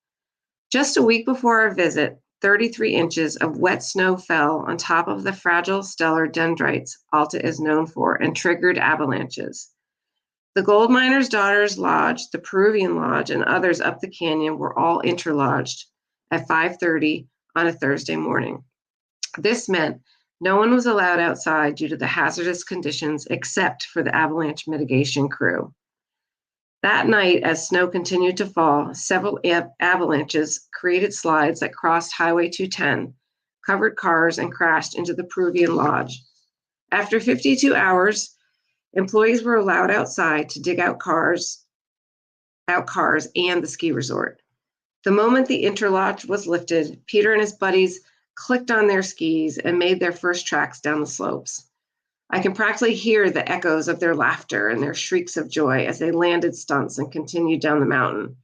Just a week before our visit, 33 inches of wet snow fell on top of the fragile stellar dendrites Alta is known for and triggered avalanches. The Gold Miner's Daughters Lodge, the Peruvian Lodge, and others up the canyon were all interlodged at 5:30 on a Thursday morning. This meant no one was allowed outside due to the hazardous conditions except for the avalanche mitigation crew. That night, as snow continued to fall, several avalanches created slides that crossed Highway 210, covered cars, and crashed into the Peruvian Lodge. After 52 hours, employees were allowed outside to dig out cars and the ski resort. The moment the interlodge was lifted, Peter and his buddies clicked on their skis and made their first tracks down the slopes. I can practically hear the echoes of their laughter and their shrieks of joy as they landed stunts and continued down the mountain.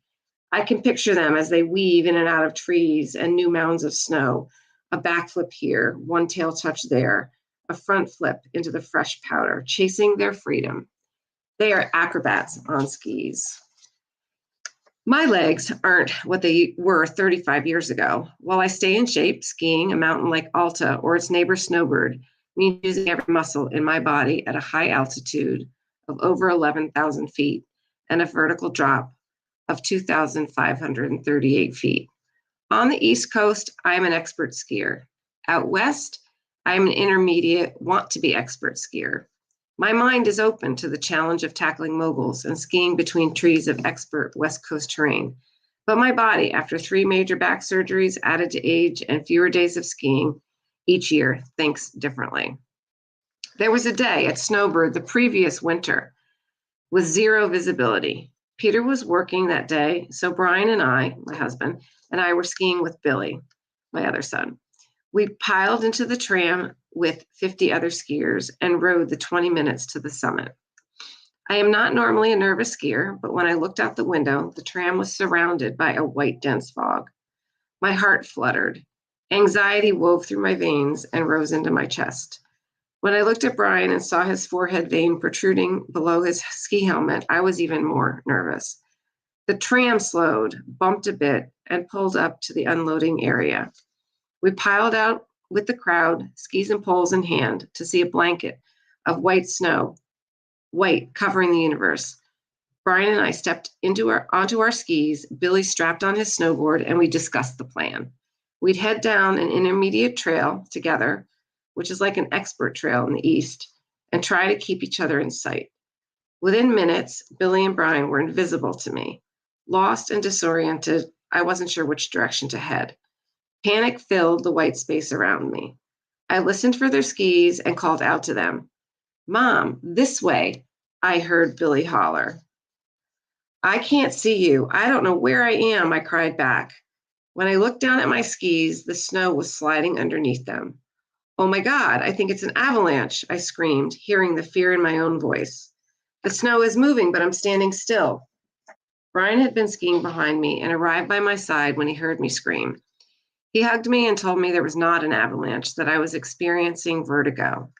I can picture them as they weave in and out of trees and new mounds of snow, a backflip here, one tail touch there, a front flip into the fresh powder, chasing their freedom. They are acrobats on skis. My legs aren't what they were 35 years ago. While I stay in shape, skiing a mountain like Alta or its neighbor Snowbird means using every muscle in my body at a high altitude of over 11,000 feet and a vertical drop of 2,538 feet. On the East Coast, I'm an expert skier. Out West, I'm an intermediate, want-to-be expert skier. My mind is open to the challenge of tackling moguls and skiing between trees of expert West Coast terrain. But my body, after 3 major back surgeries added to age and fewer days of skiing each year, thinks differently. There was a day at Snowbird the previous winter with 0 visibility. Peter was working that day, so Brian and I, my husband, and I were skiing with Billy, my other son. We piled into the tram with 50 other skiers and rode the 20 minutes to the summit. I am not normally a nervous skier, but when I looked out the window, the tram was surrounded by a white, dense fog. My heart fluttered. Anxiety wove through my veins and rose into my chest. When I looked at Brian and saw his forehead vein protruding below his ski helmet, I was even more nervous. The tram slowed, bumped a bit, and pulled up to the unloading area. We piled out with the crowd, skis and poles in hand, to see a blanket of white snow, white covering the universe. Brian and I stepped onto our skis, Billy strapped on his snowboard, and we discussed the plan. We'd head down an intermediate trail together, which is like an expert trail in the East, and try to keep each other in sight. Within minutes, Billy and Brian were invisible to me. Lost and disoriented, I wasn't sure which direction to head. Panic filled the white space around me. I listened for their skis and called out to them. "Mom, this way," I heard Billy holler. "I can't see you. I don't know where I am," I cried back. When I looked down at my skis, the snow was sliding underneath them. "Oh my God, I think it's an avalanche," I screamed, hearing the fear in my own voice. "The snow is moving, but I'm standing still." Brian had been skiing behind me and arrived by my side when he heard me scream. He hugged me and told me there was not an avalanche, that I was experiencing vertigo.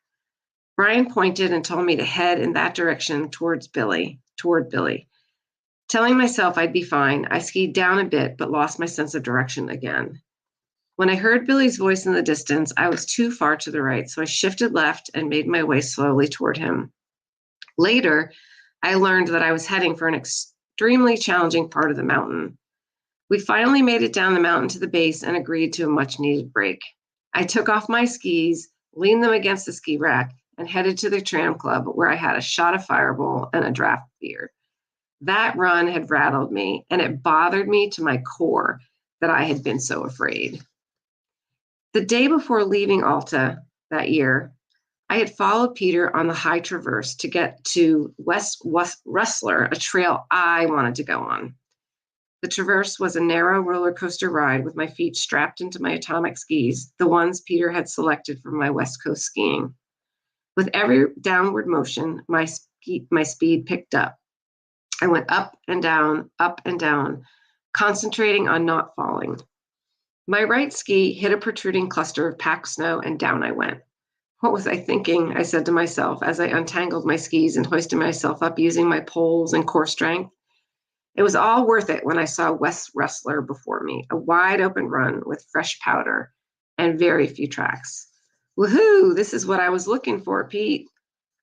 Brian pointed and told me to head in that direction toward Billy. Telling myself I'd be fine, I skied down a bit, but lost my sense of direction again. When I heard Billy's voice in the distance, I was too far to the right, so I shifted left and made my way slowly toward him. Later, I learned that I was heading for an extremely challenging part of the mountain. We finally made it down the mountain to the base and agreed to a much-needed break. I took off my skis, leaned them against the ski rack, and headed to the tram club, where I had a shot of Fireball and a draft beer. That run had rattled me, and it bothered me to my core that I had been so afraid. The day before leaving Alta that year, I had followed Peter on the high traverse to get to West Rustler, a trail I wanted to go on. The traverse was a narrow roller coaster ride with my feet strapped into my atomic skis, the ones Peter had selected for my West Coast skiing. With every downward motion, my speed picked up. I went up and down, concentrating on not falling. My right ski hit a protruding cluster of packed snow, and down I went. "What was I thinking?" I said to myself as I untangled my skis and hoisted myself up using my poles and core strength. It was all worth it when I saw West Rustler before me, a wide open run with fresh powder and very few tracks. "Woohoo, this is what I was looking for, Pete."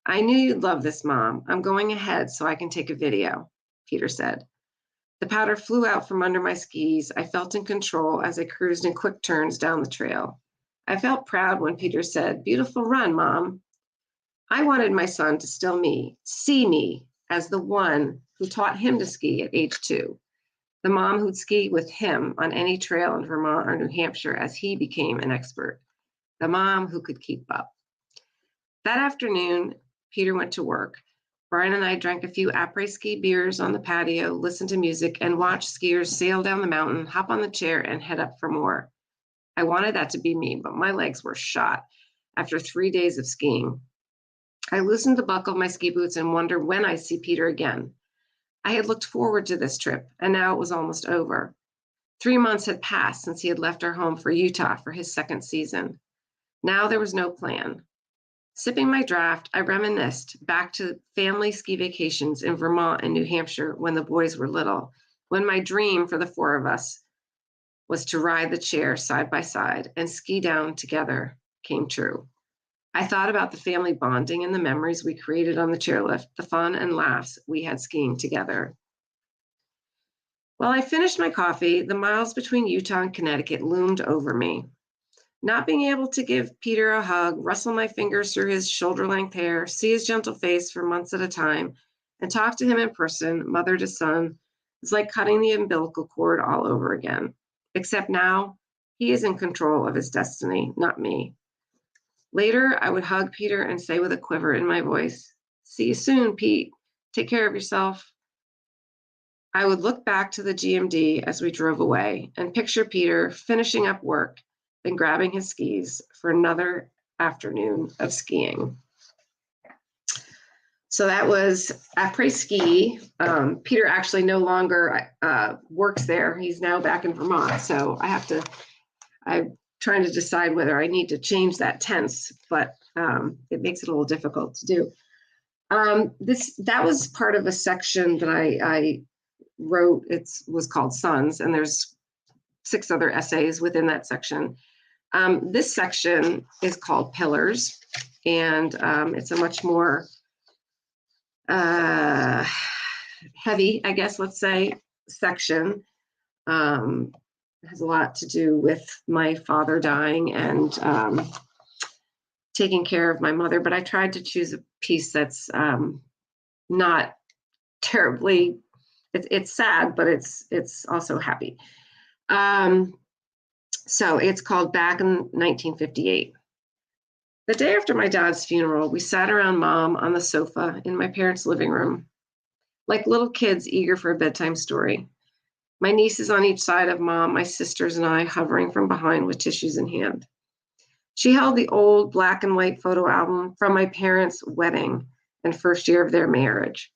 I knew you'd love this, Mom. I'm going ahead so I can take a video, Peter said. The powder flew out from under my skis. I felt in control as I cruised in quick turns down the trail. I felt proud when Peter said, "Beautiful run, Mom." I wanted my son to still see me as the one who taught him to ski at age 2, the mom who'd ski with him on any trail in Vermont or New Hampshire as he became an expert, the mom who could keep up. That afternoon, Peter went to work. Brian and I drank a few après-ski beers on the patio, listened to music, and watched skiers sail down the mountain, hop on the chair, and head up for more. I wanted that to be me, but my legs were shot after 3 days of skiing. I loosened the buckle of my ski boots and wondered when I'd see Peter again. I had looked forward to this trip, and now it was almost over. 3 months had passed since he had left our home for Utah for his second season. Now there was no plan. Sipping my draft, I reminisced back to family ski vacations in Vermont and New Hampshire when the boys were little, when my dream for the 4 of us was to ride the chair side by side and ski down together came true. I thought about the family bonding and the memories we created on the chairlift, the fun and laughs we had skiing together. While I finished my coffee, the miles between Utah and Connecticut loomed over me. Not being able to give Peter a hug, rustle my fingers through his shoulder-length hair, see his gentle face for months at a time, and talk to him in person, mother to son, is like cutting the umbilical cord all over again. Except now, he is in control of his destiny, not me. Later, I would hug Peter and say with a quiver in my voice, "See you soon, Pete. Take care of yourself." I would look back to the GMD as we drove away and picture Peter finishing up work and grabbing his skis for another afternoon of skiing. So that was après-ski. Peter actually no longer works there. He's now back in Vermont. So I'm trying to decide whether I need to change that tense, but it makes it a little difficult to do. That was part of a section that I wrote. It was called Sons, and there's 6 other essays within that section. This section is called Pillars, and it's a much more heavy, I guess, let's say, section. It has a lot to do with my father dying and taking care of my mother, but I tried to choose a piece that's not terribly, it's sad, but it's also happy. So it's called Back in 1958. The day after my dad's funeral, we sat around Mom on the sofa in my parents' living room, like little kids eager for a bedtime story. My nieces on each side of Mom, my sisters and I hovering from behind with tissues in hand. She held the old black and white photo album from my parents' wedding and first year of their marriage.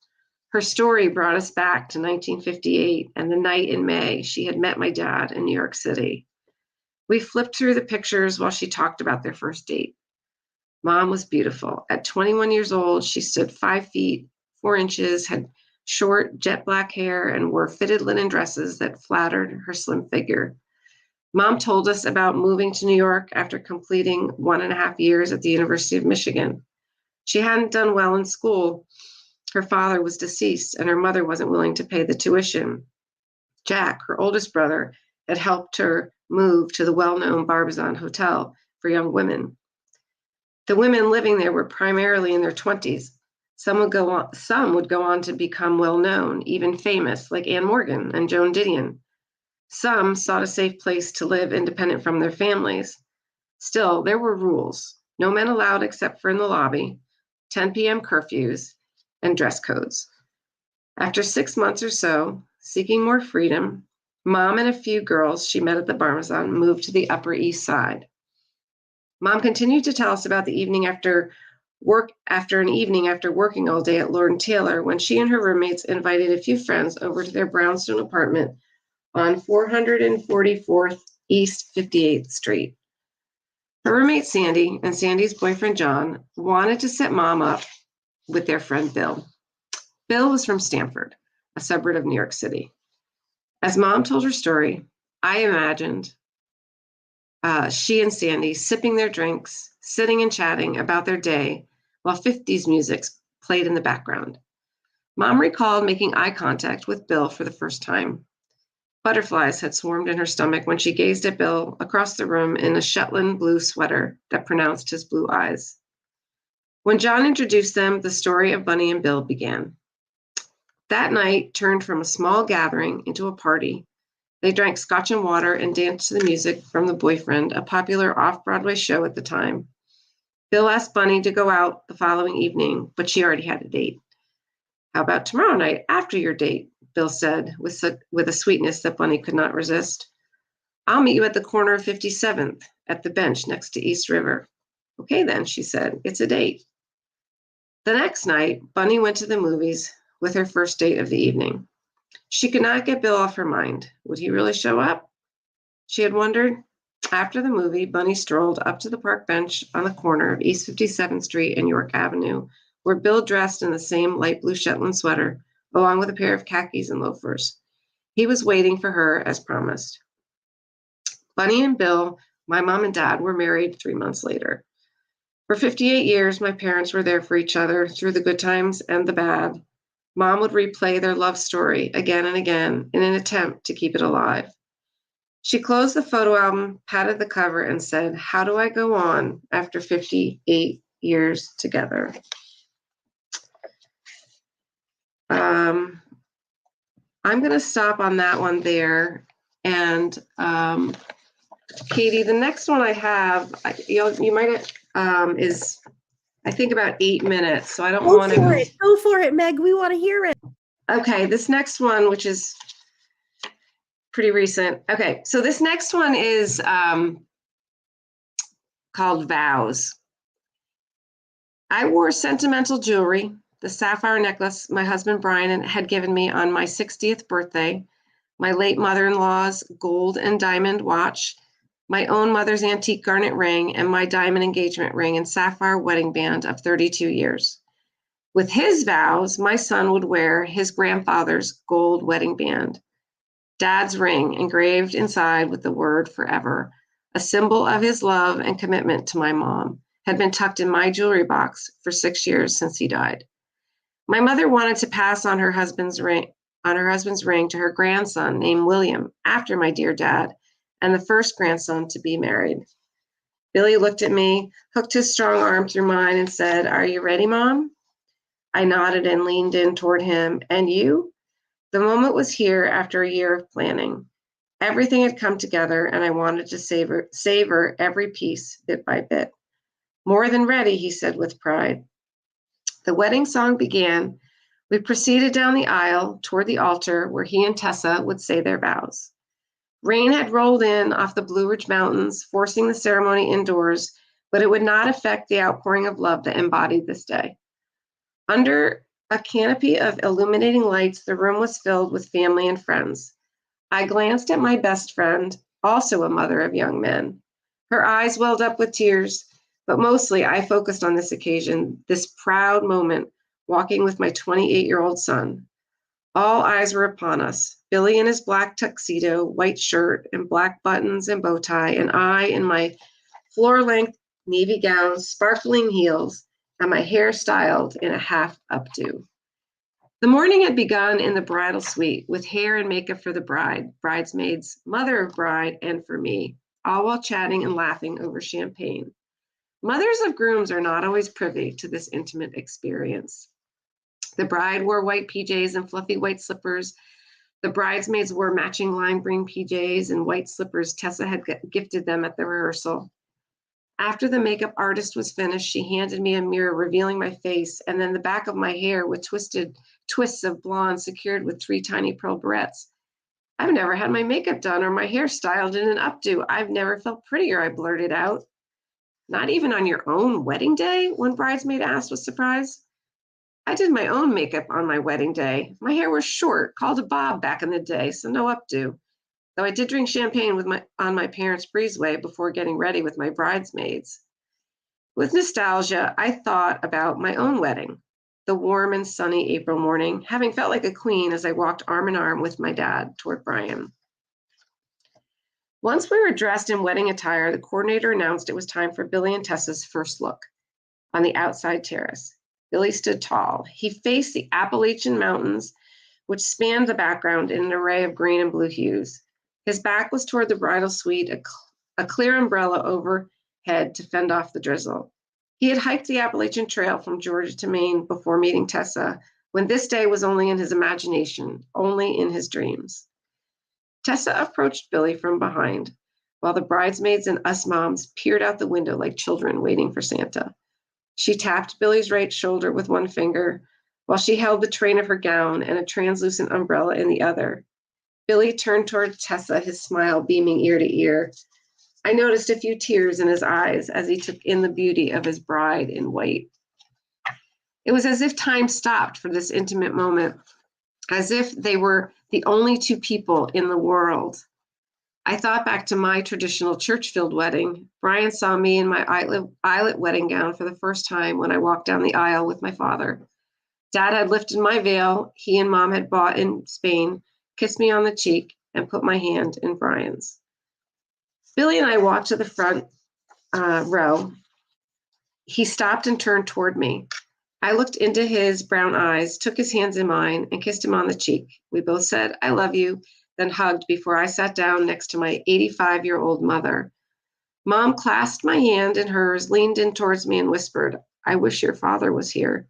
Her story brought us back to 1958 and the night in May she had met my dad in New York City. We flipped through the pictures while she talked about their first date. Mom was beautiful. At 21 years old, she stood 5 feet, 4 inches, had short jet black hair, and wore fitted linen dresses that flattered her slim figure. Mom told us about moving to New York after completing 1.5 years at the University of Michigan. She hadn't done well in school. Her father was deceased, and her mother wasn't willing to pay the tuition. Jack, her oldest brother, had helped her move to the well-known Barbizon Hotel for young women. The women living there were primarily in their 20s. Some would go on to become well-known, even famous, like Anne Morgan and Joan Didion. Some sought a safe place to live independent from their families. Still, there were rules. No men allowed except for in the lobby, 10 p.m. curfews, and dress codes. After 6 months or so, seeking more freedom, Mom and a few girls she met at the Barbizon moved to the Upper East Side. Mom continued to tell us about the evening after working all day at Lord & Taylor, when she and her roommates invited a few friends over to their brownstone apartment on 444th East 58th Street. Her roommate Sandy and Sandy's boyfriend John wanted to set Mom up with their friend Bill. Bill was from Stamford, a suburb of New York City. As Mom told her story, I imagined she and Sandy sipping their drinks, sitting and chatting about their day while 50s music played in the background. Mom recalled making eye contact with Bill for the first time. Butterflies had swarmed in her stomach when she gazed at Bill across the room in a Shetland blue sweater that pronounced his blue eyes. When John introduced them, the story of Bunny and Bill began. That night turned from a small gathering into a party. They drank scotch and water and danced to the music from The Boyfriend, a popular off-Broadway show at the time. Bill asked Bunny to go out the following evening, but she already had a date. How about tomorrow night after your date? Bill said with a sweetness that Bunny could not resist. I'll meet you at the corner of 57th at the bench next to East River. Okay then, she said, it's a date. The next night, Bunny went to the movies with her first date of the evening. She could not get Bill off her mind. Would he really show up? She had wondered. After the movie, Bunny strolled up to the park bench on the corner of East 57th Street and York Avenue, where Bill dressed in the same light blue Shetland sweater, along with a pair of khakis and loafers. He was waiting for her as promised. Bunny and Bill, my mom and dad, were married 3 months later. For 58 years, my parents were there for each other through the good times and the bad. Mom would replay their love story again and again in an attempt to keep it alive. She closed the photo album, patted the cover, and said, how do I go on after 58 years together? I'm going to stop on that one there. And Katie, the next one I have, you might is, I think, about 8 minutes. So I don't want to. Go for it, Meg. We want to hear it. Okay, this next one, which is pretty recent. Okay, so this next one is called Vows. I wore sentimental jewelry, the sapphire necklace my husband Brian had given me on my 60th birthday, my late mother-in-law's gold and diamond watch, my own mother's antique garnet ring, and my diamond engagement ring and sapphire wedding band of 32 years. With his vows, my son would wear his grandfather's gold wedding band, Dad's ring engraved inside with the word forever, a symbol of his love and commitment to my mom, had been tucked in my jewelry box for 6 years since he died. My mother wanted to pass on her husband's ring to her grandson named William after my dear dad, and the first grandson to be married. Billy looked at me, hooked his strong arm through mine, and said, "Are you ready, Mom?" I nodded and leaned in toward him. And you? The moment was here after a year of planning. Everything had come together, and I wanted to savor every piece bit by bit. More than ready, he said with pride. The wedding song began. We proceeded down the aisle toward the altar where he and Tessa would say their vows. Rain had rolled in off the Blue Ridge Mountains, forcing the ceremony indoors, but it would not affect the outpouring of love that embodied this day. Under a canopy of illuminating lights, the room was filled with family and friends. I glanced at my best friend, also a mother of young men. Her eyes welled up with tears, but mostly I focused on this occasion, this proud moment, walking with my 28-year-old son. All eyes were upon us, Billy in his black tuxedo, white shirt, and black buttons and bow tie, and I in my floor-length navy gown, sparkling heels, and my hair styled in a half updo. The morning had begun in the bridal suite with hair and makeup for the bride, bridesmaids, mother of bride, and for me, all while chatting and laughing over champagne. Mothers of grooms are not always privy to this intimate experience. The bride wore white PJs and fluffy white slippers. The bridesmaids wore matching lime green PJs and white slippers Tessa had gifted them at the rehearsal. After the makeup artist was finished, she handed me a mirror revealing my face and then the back of my hair with twists of blonde secured with 3 tiny pearl barrettes. I've never had my makeup done or my hair styled in an updo. I've never felt prettier, I blurted out. Not even on your own wedding day? One bridesmaid asked with surprise. I did my own makeup on my wedding day. My hair was short, called a bob back in the day, so no updo. Though I did drink champagne on my parents' breezeway before getting ready with my bridesmaids. With nostalgia, I thought about my own wedding, the warm and sunny April morning, having felt like a queen as I walked arm in arm with my dad toward Brian. Once we were dressed in wedding attire, the coordinator announced it was time for Billy and Tessa's first look. on the outside terrace. Billy stood tall. He faced the Appalachian Mountains, which spanned the background in an array of green and blue hues. His back was toward the bridal suite, a clear umbrella overhead to fend off the drizzle. He had hiked the Appalachian Trail from Georgia to Maine before meeting Tessa, when this day was only in his imagination, only in his dreams. Tessa approached Billy from behind, while the bridesmaids and us moms peered out the window like children waiting for Santa. She tapped Billy's right shoulder with one finger, while she held the train of her gown and a translucent umbrella in the other. Billy turned toward Tessa, his smile beaming ear to ear. I noticed a few tears in his eyes as he took in the beauty of his bride in white. It was as if time stopped for this intimate moment, as if they were the only two people in the world. I thought back to my traditional church-filled wedding. Brian saw me in my eyelet wedding gown for the first time when I walked down the aisle with my father. Dad had lifted my veil he and Mom had bought in Spain, kissed me on the cheek, and put my hand in Brian's. Billy and I walked to the front row. He stopped and turned toward me. I looked into his brown eyes, took his hands in mine, and kissed him on the cheek. We both said, I love you, then hugged before I sat down next to my 85-year-old mother. Mom clasped my hand in hers, leaned in towards me, and whispered, I wish your father was here.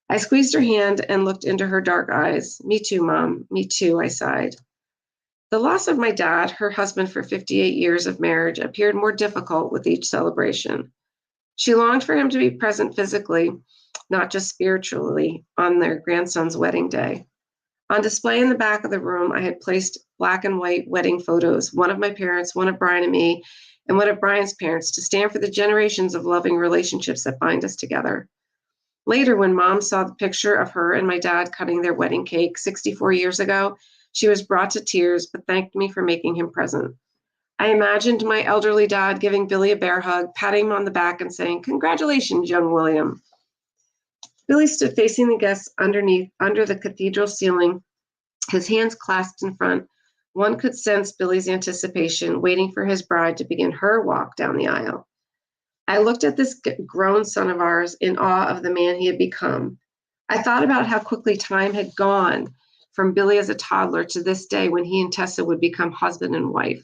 I squeezed her hand and looked into her dark eyes. Me too, Mom. Me too, I sighed. The loss of my dad, her husband for 58 years of marriage, appeared more difficult with each celebration. She longed for him to be present physically, not just spiritually, on their grandson's wedding day. On display in the back of the room, I had placed black and white wedding photos, one of my parents, one of Brian and me, and one of Brian's parents, to stand for the generations of loving relationships that bind us together. Later, when Mom saw the picture of her and my dad cutting their wedding cake 64 years ago, she was brought to tears, but thanked me for making him present. I imagined my elderly dad giving Billy a bear hug, patting him on the back and saying, Congratulations, young William. Billy stood facing the guests under the cathedral ceiling, his hands clasped in front. One could sense Billy's anticipation, waiting for his bride to begin her walk down the aisle. I looked at this grown son of ours in awe of the man he had become. I thought about how quickly time had gone from Billy as a toddler to this day when he and Tessa would become husband and wife.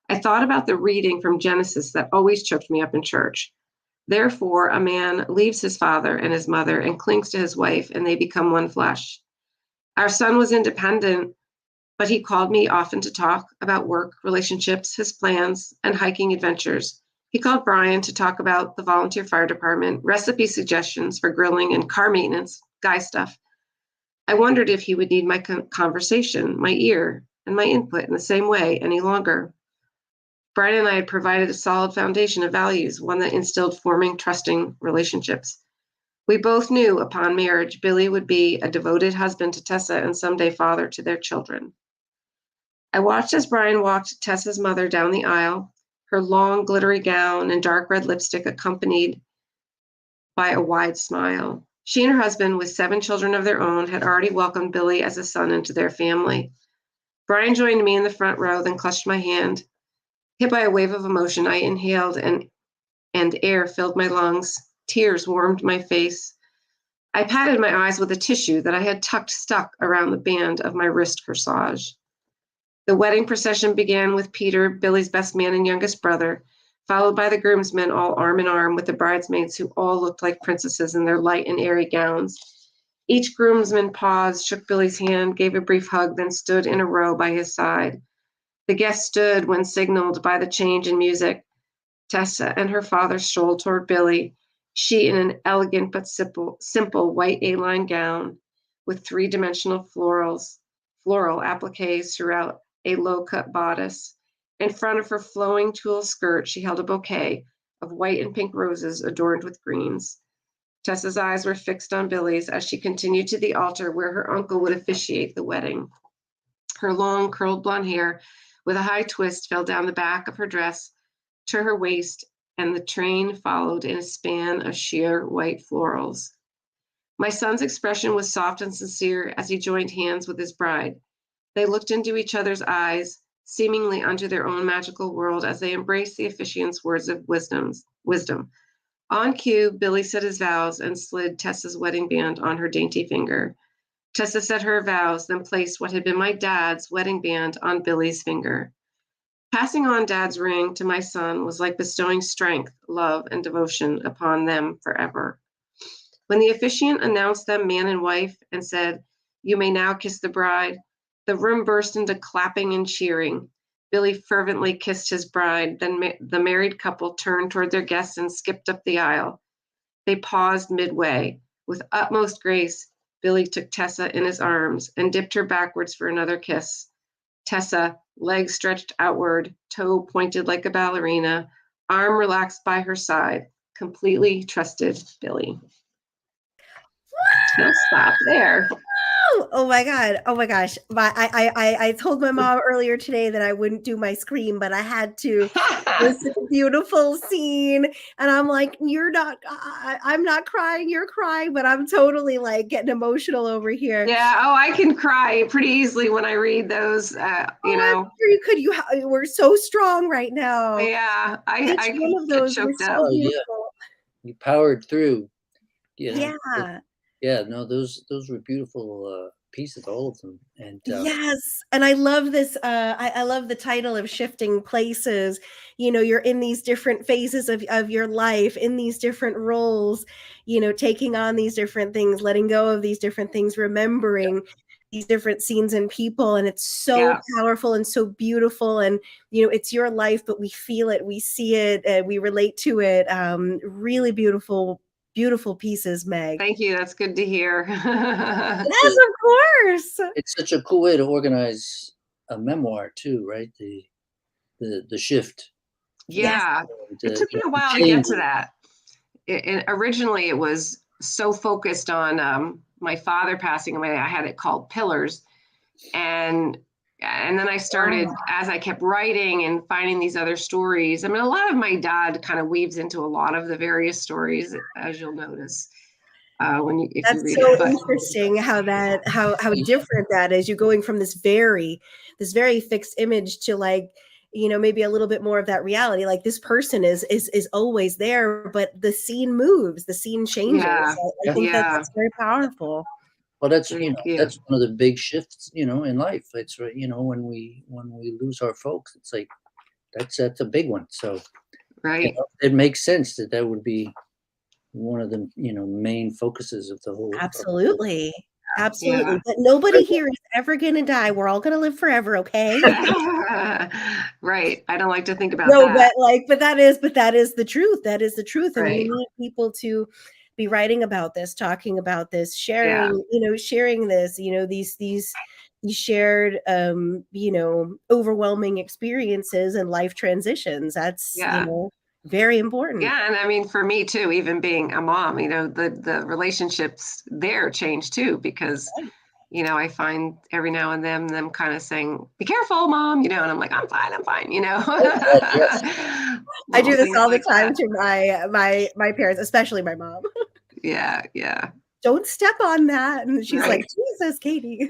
I thought about the reading from Genesis that always choked me up in church. Therefore, a man leaves his father and his mother and clings to his wife, and they become one flesh. Our son was independent, but he called me often to talk about work, relationships, his plans, and hiking adventures. He called Brian to talk about the volunteer fire department, recipe suggestions for grilling and car maintenance, guy stuff. I wondered if he would need my conversation, my ear, and my input in the same way any longer. Brian and I had provided a solid foundation of values, one that instilled forming, trusting relationships. We both knew upon marriage, Billy would be a devoted husband to Tessa and someday father to their children. I watched as Brian walked Tessa's mother down the aisle, her long glittery gown and dark red lipstick accompanied by a wide smile. She and her husband, with 7 children of their own, had already welcomed Billy as a son into their family. Brian joined me in the front row, then clutched my hand. Hit by a wave of emotion, I inhaled and air filled my lungs. Tears warmed my face. I patted my eyes with a tissue that I had stuck around the band of my wrist corsage. The wedding procession began with Peter, Billy's best man and youngest brother, followed by the groomsmen, all arm in arm with the bridesmaids who all looked like princesses in their light and airy gowns. Each groomsman paused, shook Billy's hand, gave a brief hug, then stood in a row by his side. The guests stood when signaled by the change in music. Tessa and her father strolled toward Billy, she in an elegant but simple white A-line gown with 3-dimensional floral appliques throughout a low-cut bodice. In front of her flowing tulle skirt, she held a bouquet of white and pink roses adorned with greens. Tessa's eyes were fixed on Billy's as she continued to the altar where her uncle would officiate the wedding. Her long, curled blonde hair with a high twist fell down the back of her dress to her waist, and the train followed in a span of sheer white florals. My son's expression was soft and sincere as he joined hands with his bride. They looked into each other's eyes, seemingly unto their own magical world as they embraced the officiant's words of wisdom. On cue, Billy said his vows and slid Tessa's wedding band on her dainty finger. Tessa said her vows, then placed what had been my dad's wedding band on Billy's finger. Passing on Dad's ring to my son was like bestowing strength, love, and devotion upon them forever. When the officiant announced them man and wife and said, "You may now kiss the bride," the room burst into clapping and cheering. Billy fervently kissed his bride. Then the married couple turned toward their guests and skipped up the aisle. They paused midway. With utmost grace, Billy took Tessa in his arms and dipped her backwards for another kiss. Tessa, legs stretched outward, toe pointed like a ballerina, arm relaxed by her side, completely trusted Billy. He'll stop there. Oh my God. Oh my gosh. I told my mom earlier today that I wouldn't do my scream, but I had to. It was such a beautiful scene. And I'm like, I'm not crying, you're crying, but I'm totally like getting emotional over here. Yeah. Oh, I can cry pretty easily when I read those, you know. I'm sure you could. We're so strong right now. Yeah. Each one of those were so beautiful. You powered through. Yeah. Yeah, no, those were beautiful pieces, all of them. And yes, and I love this. I love the title of Shifting Places. You know, you're in these different phases of your life, in these different roles. You know, taking on these different things, letting go of these different things, remembering these different scenes and people, and it's so powerful and so beautiful. And you know, it's your life, but we feel it, we see it, we relate to it. Really beautiful pieces, Meg. Thank you. That's good to hear. Yes, of course. It's such a cool way to organize a memoir too, right? The shift. Yeah. It took me a while to get to that. Originally, it was so focused on my father passing away. I had it called Pillars. And then I started, as I kept writing and finding these other stories. I mean, a lot of my dad kind of weaves into a lot of the various stories, as you'll notice if you read it. That's so interesting how different that is. You're going from this very fixed image to like, you know, maybe a little bit more of that reality. Like this person is always there, but the scene moves, the scene changes. Yeah. I think that's very powerful. Well, that's that's one of the big shifts, you know, in life. It's you know, when we lose our folks, it's like that's a big one. So right, you know, it makes sense that would be one of the main focuses of the whole. Absolutely. Absolutely. But nobody here is ever going to die. We're all going to live forever. Okay. Right. I don't like to think about that. But that is the truth. That is the truth. And right. we need people to be writing about this, talking about this, sharing, sharing this, these shared, overwhelming experiences and life transitions. That's, very important. Yeah. And I mean, for me too, even being a mom, the relationships there change too, because, I find every now and then them kind of saying, "Be careful, Mom," and I'm like, I'm fine. Yes. I do this all the time to my parents, especially my mom. Yeah. Don't step on that. And she's like, Jesus, Katie.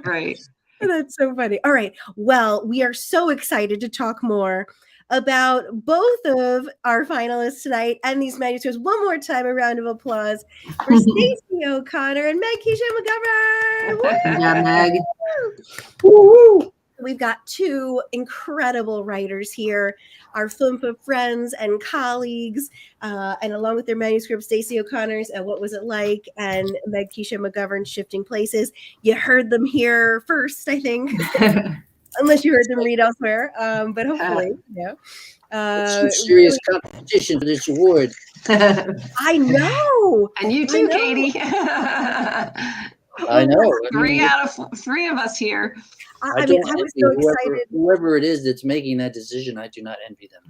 Right. That's so funny. All right. Well, we are so excited to talk more about both of our finalists tonight and these manuscripts. One more time, a round of applause for Stacey O'Connor and Meg Keisha McGovern. Yeah, Meg. Woo-hoo. We've got two incredible writers here, our Fumfa friends and colleagues, and along with their manuscripts, Stacey O'Connor's What Was It Like? And Meg Keisha McGovern's Shifting Places. You heard them here first, I think. Unless you heard them read elsewhere, but hopefully, it's serious competition for this award. I know, and you too, Katie. I know. Three of us here. I was so excited. Whoever it is that's making that decision, I do not envy them.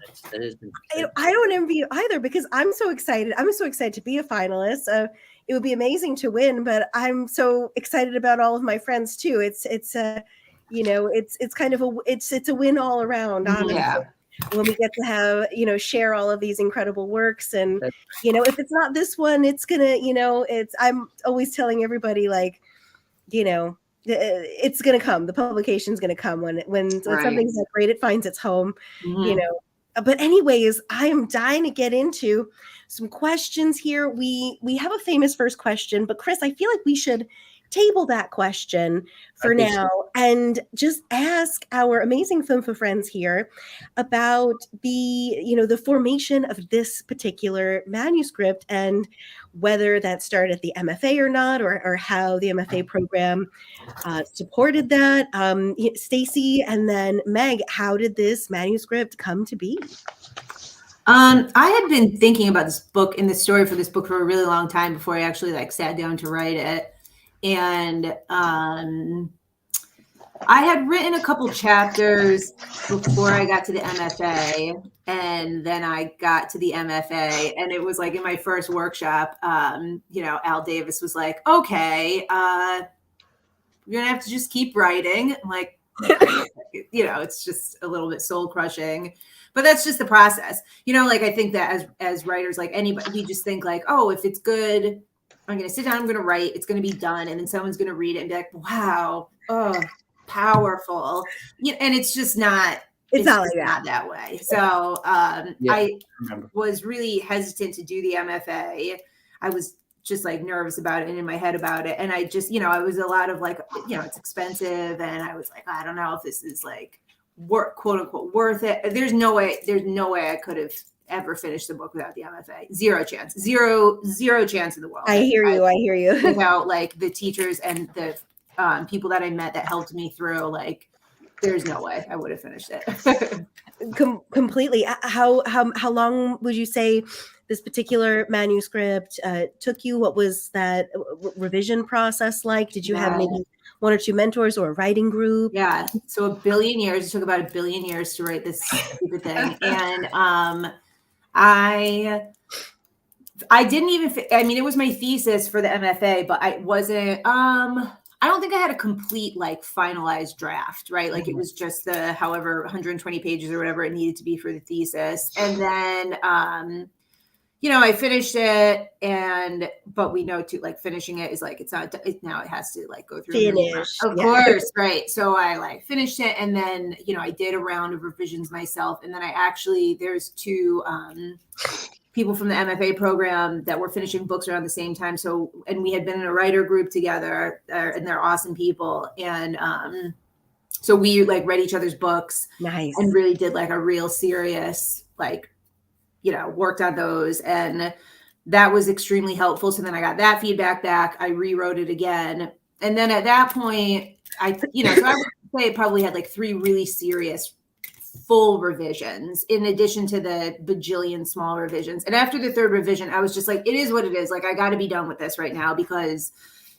I don't envy you either, because I'm so excited. I'm so excited to be a finalist. It would be amazing to win, but I'm so excited about all of my friends too. It's kind of it's a win all around, honestly. Yeah. When we get to have, share all of these incredible works, and, if it's not this one, it's gonna, I'm always telling everybody, like, it's gonna come. The publication's gonna come when something's that great, it finds its home, but anyways, I am dying to get into some questions here. We have a famous first question, but Chris, I feel like we should table that question for now and just ask our amazing Fumfa friends here about the formation of this particular manuscript and whether that started at the MFA or not, or how the MFA program supported that. Stacy and then Meg, how did this manuscript come to be? I had been thinking about this book and the story for this book for a really long time before I actually sat down to write it. And I had written a couple chapters before I got to the MFA, and then I got to the MFA, and it was in my first workshop, Al Davis was like, okay, you're gonna have to just keep writing. I'm like, it's just a little bit soul crushing, but that's just the process. I think that as writers, anybody, we just think oh, if it's good, I'm going to sit down, I'm going to write, it's going to be done. And then someone's going to read it and be like, wow, oh, powerful. And it's just not, it's not that way. So I was really hesitant to do the MFA. I was just nervous about it and in my head about it. And I just, I was a lot of it's expensive. And I was like, I don't know if this is quote unquote worth it. There's no way I could have ever finished the book without the MFA. Zero chance in the world. I hear you. Without the teachers and the people that I met that helped me through, there's no way I would have finished it. Completely. How long would you say this particular manuscript took you? What was that revision process like? Did you have maybe one or two mentors or a writing group? Yeah. So 1 billion years. It took about 1 billion years to write this stupid thing. And I didn't even, it was my thesis for the MFA, but I wasn't, I don't think I had a complete finalized draft, right? It was just the however 120 pages or whatever it needed to be for the thesis. And then, I finished it, but we know too, finishing it is it's not, now it has to go through. Finish. Of course. Right. So I finished it, and then, I did a round of revisions myself. And then there's two, people from the MFA program that were finishing books around the same time. So, and we had been in a writer group together, and they're awesome people. And, so we read each other's books. Nice. And really did a real serious, worked on those, and that was extremely helpful. So then I got that feedback back. I rewrote it again. And then at that point, so I would say it probably had 3 really serious full revisions in addition to the bajillion small revisions. And after the 3rd revision, I was just it is what it is. I got to be done with this right now, because,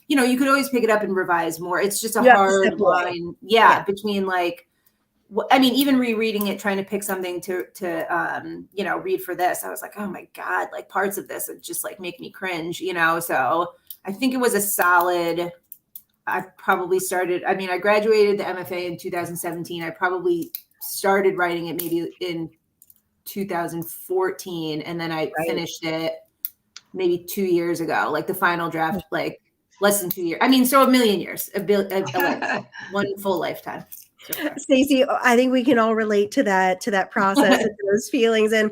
you could always pick it up and revise more. It's just a hard line. Yeah. Between even rereading it, trying to pick something to read for this, I was oh my God, parts of this would just make me cringe, So I think it was a solid, I probably started, I graduated the MFA in 2017. I probably started writing it maybe in 2014. And then I finished it maybe 2 years ago, the final draft, less than 2 years. So 1 million years, one full lifetime. Stacey, I think we can all relate to that process and those feelings. And,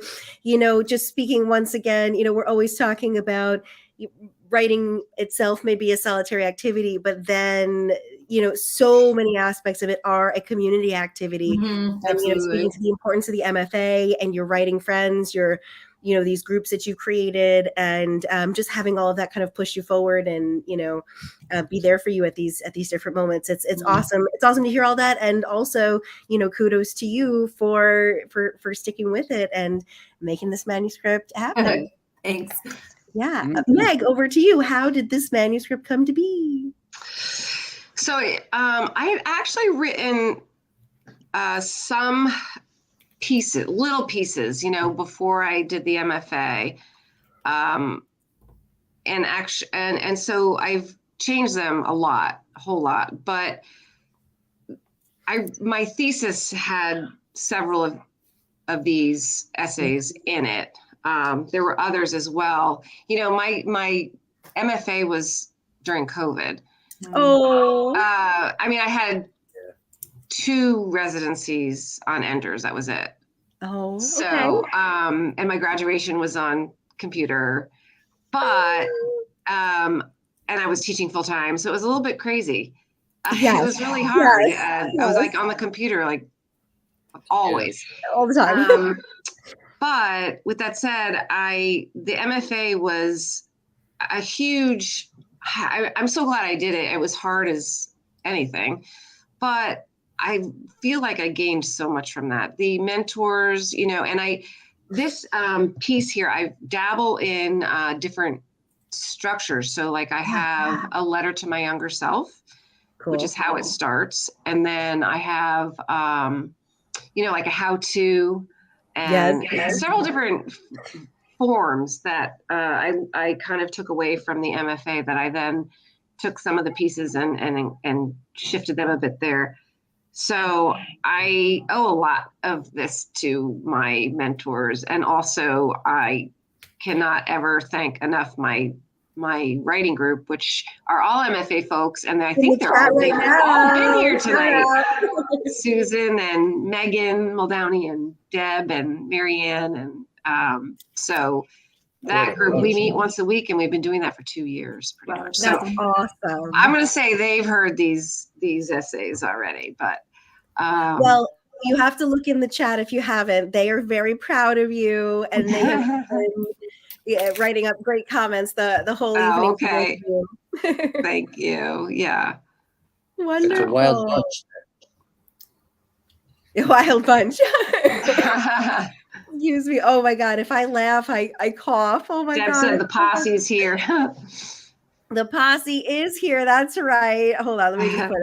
just speaking once again, we're always talking about writing itself may be a solitary activity, but then, so many aspects of it are a community activity. Speaking to the importance of the MFA and your writing friends, your these groups that you created, and just having all of that kind of push you forward and, be there for you at these different moments. It's awesome. It's awesome to hear all that. And also, kudos to you for sticking with it and making this manuscript happen. Thanks. Yeah. Meg, over to you. How did this manuscript come to be? So I had actually written some little pieces, before I did the MFA. And so I've changed them a whole lot, but my thesis had several of these essays in it. There were others as well. My MFA was during COVID. Oh. I had 2 residencies on Enders. That was it. Oh, okay. So, and my graduation was on computer, but, and I was teaching full time. So it was a little bit crazy. Yes. It was really hard. Yes. I was like on the computer, like always. All the time. But with that said, the MFA was a huge, I'm so glad I did it. It was hard as anything, but I feel like I gained so much from that. The mentors, you know, and this piece here, I dabble in different structures. So like I have a letter to my younger self, Cool. which is how it starts. And then I have, you know, like a how-to and several different forms that I kind of took away from the MFA that I then took some of the pieces and shifted them a bit there. So I owe a lot of this to my mentors, and also I cannot ever thank enough my writing group, which are all MFA folks, and I think they've all been here tonight. Susan and Megan Muldowney and Deb and Marianne, and so that group, we meet once a week, and we've been doing that for 2 years pretty much. So That's awesome. I'm going to say they've heard these essays already, but well, you have to look in the chat if you haven't. They are very proud of you, and they have been writing up great comments the whole evening. Okay. Thank you. Yeah. Wonderful. It's a wild bunch. A wild bunch. Excuse me. Oh my God. If I laugh, I cough. Oh my God. Said the posse's here. The posse is here. That's right. Hold on. Let me just put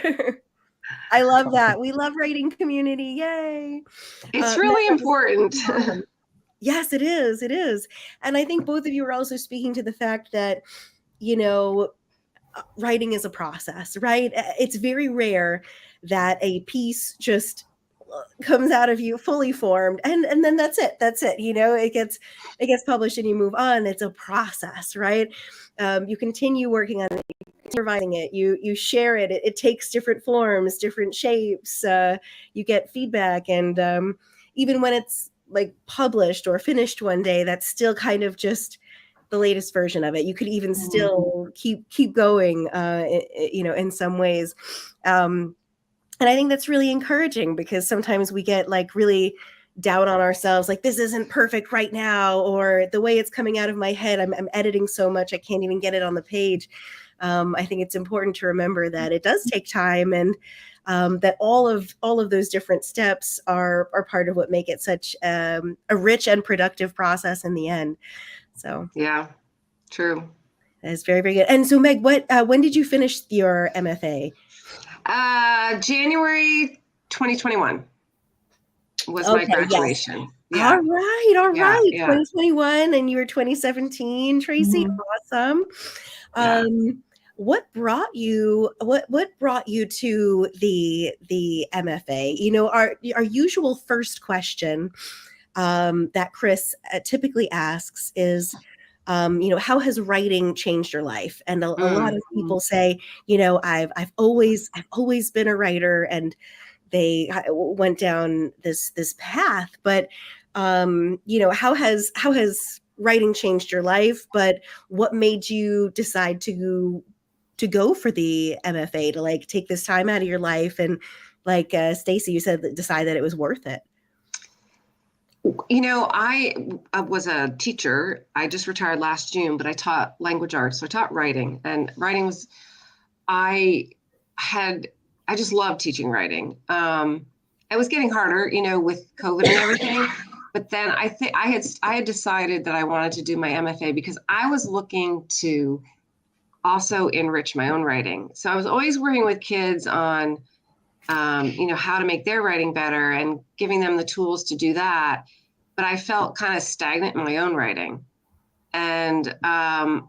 it. I love that. We love writing community. Yay. It's really important. Yes, it is. It is. And I think both of you are also speaking to the fact that, you know, writing is a process, right? It's very rare that a piece just comes out of you fully formed and then that's it. You know, it gets published and you move on. It's a process, right? You continue working on it, revising it, you share it. It takes different forms, different shapes. You get feedback, and even when it's like published or finished one day, that's still kind of just the latest version of it. You could even still keep going, you know, in some ways. And I think that's really encouraging, because sometimes we get like really down on ourselves, like this isn't perfect right now, or the way it's coming out of my head, I'm editing so much I can't even get it on the page. I think it's important to remember that it does take time, and that all of those different steps are part of what make it such a rich and productive process in the end. So yeah, true. That's very, very good. And so Meg, when did you finish your MFA? January 2021 was my graduation. Yes. Yeah. All right. Yeah. 2021, and you were 2017, Tracy. Awesome. What brought you to the MFA? You know, our usual first question that Chris typically asks is, you know, how has writing changed your life? And a lot of people say, you know, I've always been a writer, and they went down this path. But you know, how has writing changed your life? But what made you decide to go for the MFA, to like take this time out of your life, and like Stacy, you said, decide that it was worth it? You know, I was a teacher. I just retired last June, but I taught language arts. So I taught writing, and writing was, I just loved teaching writing. It was getting harder, you know, with COVID and everything. But then I think I had decided that I wanted to do my MFA because I was looking to also enrich my own writing. So I was always working with kids on, you know, how to make their writing better and giving them the tools to do that. But I felt kind of stagnant in my own writing. And I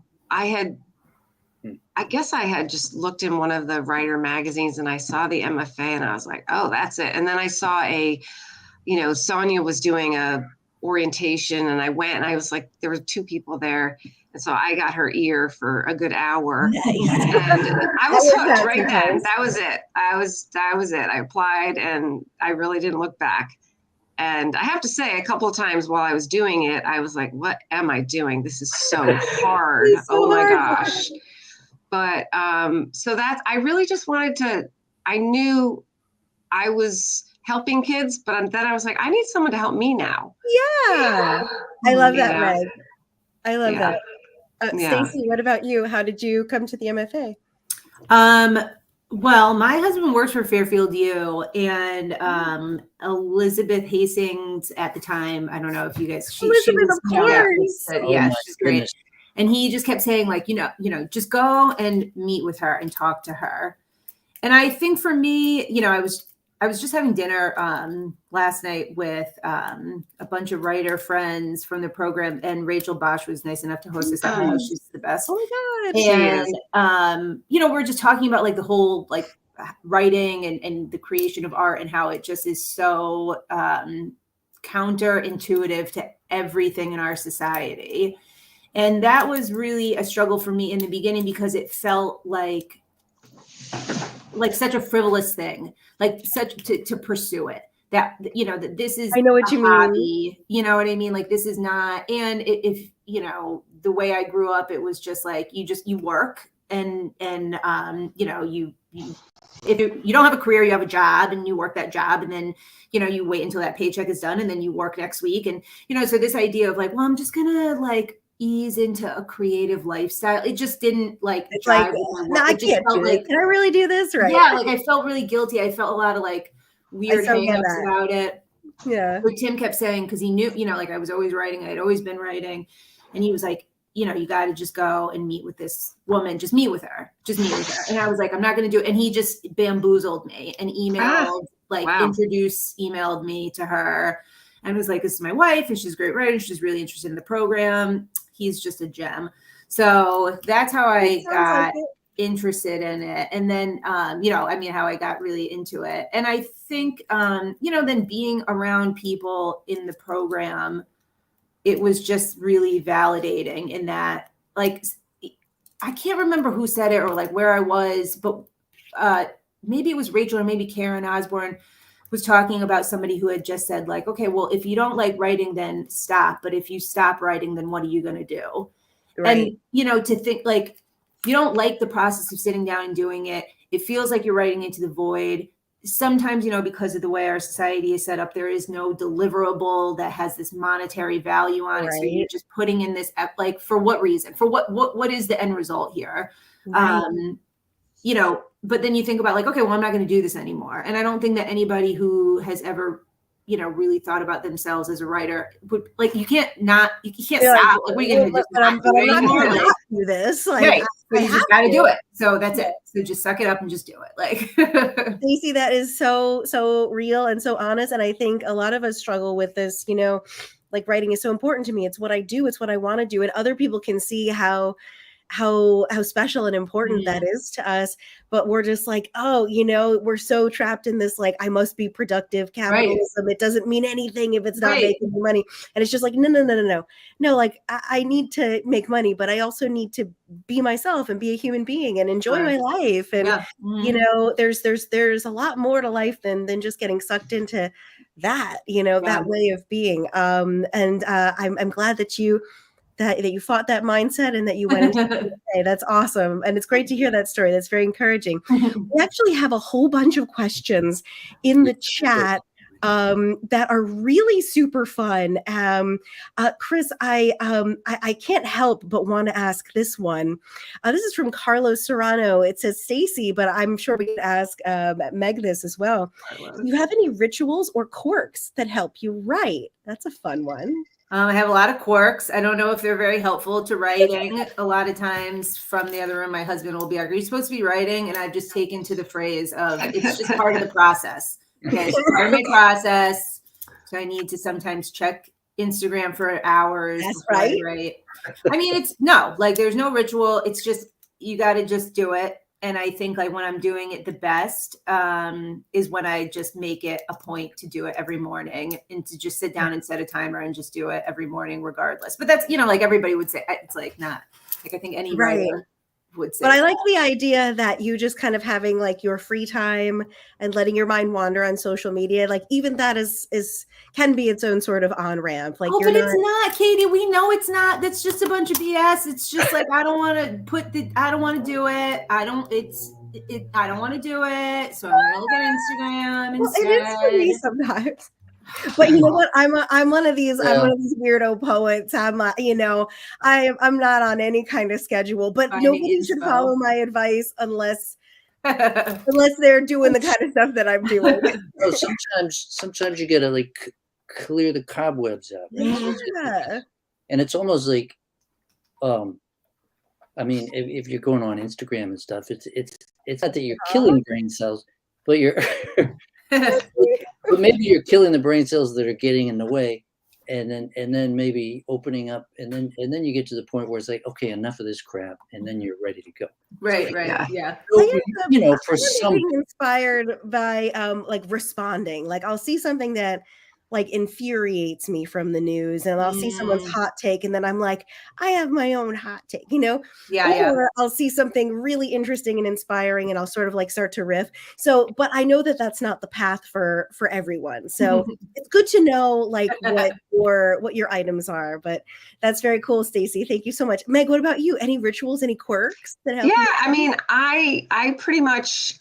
guess I had just looked in one of the writer magazines, and I saw the MFA, and I was like, oh, that's it. And then I saw you know, Sonia was doing a orientation, and I went, and I was like, there were 2 people there. And so I got her ear for a good hour. Nice. And I was hooked right then. That was it. That was it. I applied, and I really didn't look back. And I have to say, a couple of times while I was doing it, I was like, what am I doing? This is so hard. Oh my gosh. But so that's, I really just wanted to, I knew I was helping kids, but then I was like, I need someone to help me now. Yeah. I love that, Meg. I love that. Stacey, what about you? How did you come to the MFA? Well, my husband works for Fairfield U, and Elizabeth Hastings at the time, I don't know if you guys, she was, of course. Yeah, she's great. Goodness. And he just kept saying, like, you know, just go and meet with her and talk to her. And I think for me, you know, I was just having dinner last night with a bunch of writer friends from the program, and Rachel Bosch was nice enough to host us at my house. She's the best. Oh my God. And you know, we're just talking about like the whole like writing and the creation of art, and how it just is so counterintuitive to everything in our society. And that was really a struggle for me in the beginning, because it felt like such a frivolous thing, like such to pursue it, that, you know, that this is, I know what you hobby, mean. you know what I mean? Like, this is not, and if, you know, the way I grew up, it was just like, you work and you know, if you don't have a career, you have a job and you work that job, and then, you know, you wait until that paycheck is done, and then you work next week. And, you know, so this idea of like, well, I'm just gonna like ease into a creative lifestyle, it just didn't like drive with my work. I can't do like, it. Can I really do this? Right. Yeah, like I felt really guilty. I felt a lot of like weird hang-ups about it. Yeah. But Tim kept saying, because he knew, you know, like I was always writing, I'd always been writing. And he was like, you know, you got to just go and meet with this woman, just meet with her. And I was like, I'm not going to do it. And he just bamboozled me and emailed, emailed me to her, and was like, this is my wife, and she's a great writer. She's really interested in the program. He's just a gem. So that's how I got interested in it. And then, you know, I mean, how I got really into it. And I think, you know, then being around people in the program, it was just really validating in that, like, I can't remember who said it or like where I was, but maybe it was Rachel or maybe Karen Osborne was talking about somebody who had just said like, okay, well, if you don't like writing, then stop. But if you stop writing, then what are you going to do? Right. And, you know, to think like, you don't like the process of sitting down and doing it. It feels like you're writing into the void. Sometimes, you know, because of the way our society is set up, there is no deliverable that has this monetary value on it. So you're just putting in this, like, for what reason? For what is the end result here? Right. You know, but then you think about like, okay, well, I'm not going to do this anymore. And I don't think that anybody who has ever, you know, really thought about themselves as a writer would, like, you can't stop. Like, we can just not do it anymore. Like, do this. Like, right. So you just got to do it. So that's it. So just suck it up and just do it. Like, Stacey, that is so real and so honest. And I think a lot of us struggle with this, you know, like writing is so important to me. It's what I do. It's what I want to do. And other people can see how special and important that is to us, but we're just like, oh, you know, we're so trapped in this, like, I must be productive capitalism. It doesn't mean anything if it's not making money. And it's just like, no, like I need to make money, but I also need to be myself and be a human being and enjoy my life. And you know, there's a lot more to life than just getting sucked into that, you know, that way of being. And I'm glad that you fought that mindset and that you went into it. That's awesome. And it's great to hear that story. That's very encouraging. We actually have a whole bunch of questions in the chat that are really super fun. Chris, I can't help but want to ask this one. This is from Carlos Serrano. It says, Stacey, but I'm sure we could ask Meg this as well. Do you have any rituals or quirks that help you write? That's a fun one. I have a lot of quirks. I don't know if they're very helpful to writing. A lot of times from the other room, my husband will be like, are you supposed to be writing? And I've just taken to the phrase of, it's just part of the process. Okay, it's part of my process. So I need to sometimes check Instagram for hours. That's right. I mean, there's no ritual. It's just, you got to just do it. And I think like when I'm doing it the best is when I just make it a point to do it every morning and to just sit down and set a timer and just do it every morning regardless. But that's, you know, like everybody would say, it's like not like I think any writer would say. But I like the idea that you just kind of having like your free time and letting your mind wander on social media. Like even that is can be its own sort of on ramp. Like, but it's not, Katie. We know it's not. That's just a bunch of BS. It's just like I don't want to I don't want to do it. I don't want to do it. So I'm gonna look at Instagram instead. It is for me sometimes. But you know what? I'm one of these weirdo poets. I'm I'm not on any kind of schedule. But nobody should follow my advice unless they're doing the kind of stuff that I'm doing. Sometimes you gotta like clear the cobwebs out. Yeah. And it's almost like, I mean, if you're going on Instagram and stuff, it's not that you're killing brain cells, but you're but maybe you're killing the brain cells that are getting in the way, and then maybe opening up, and then you get to the point where it's like, okay, enough of this crap, and then you're ready to go. Right. Yeah. So, for some being inspired by like responding. Like I'll see something that like infuriates me from the news, and I'll see someone's hot take, and then I'm like, I have my own hot take, or I'll see something really interesting and inspiring, and I'll sort of like start to riff. So, but I know that that's not the path for everyone. So it's good to know like what your items are. But that's very cool, Stacey. Thank you so much, Meg. What about you? Any rituals? Any quirks that help? Yeah, I mean, I pretty much.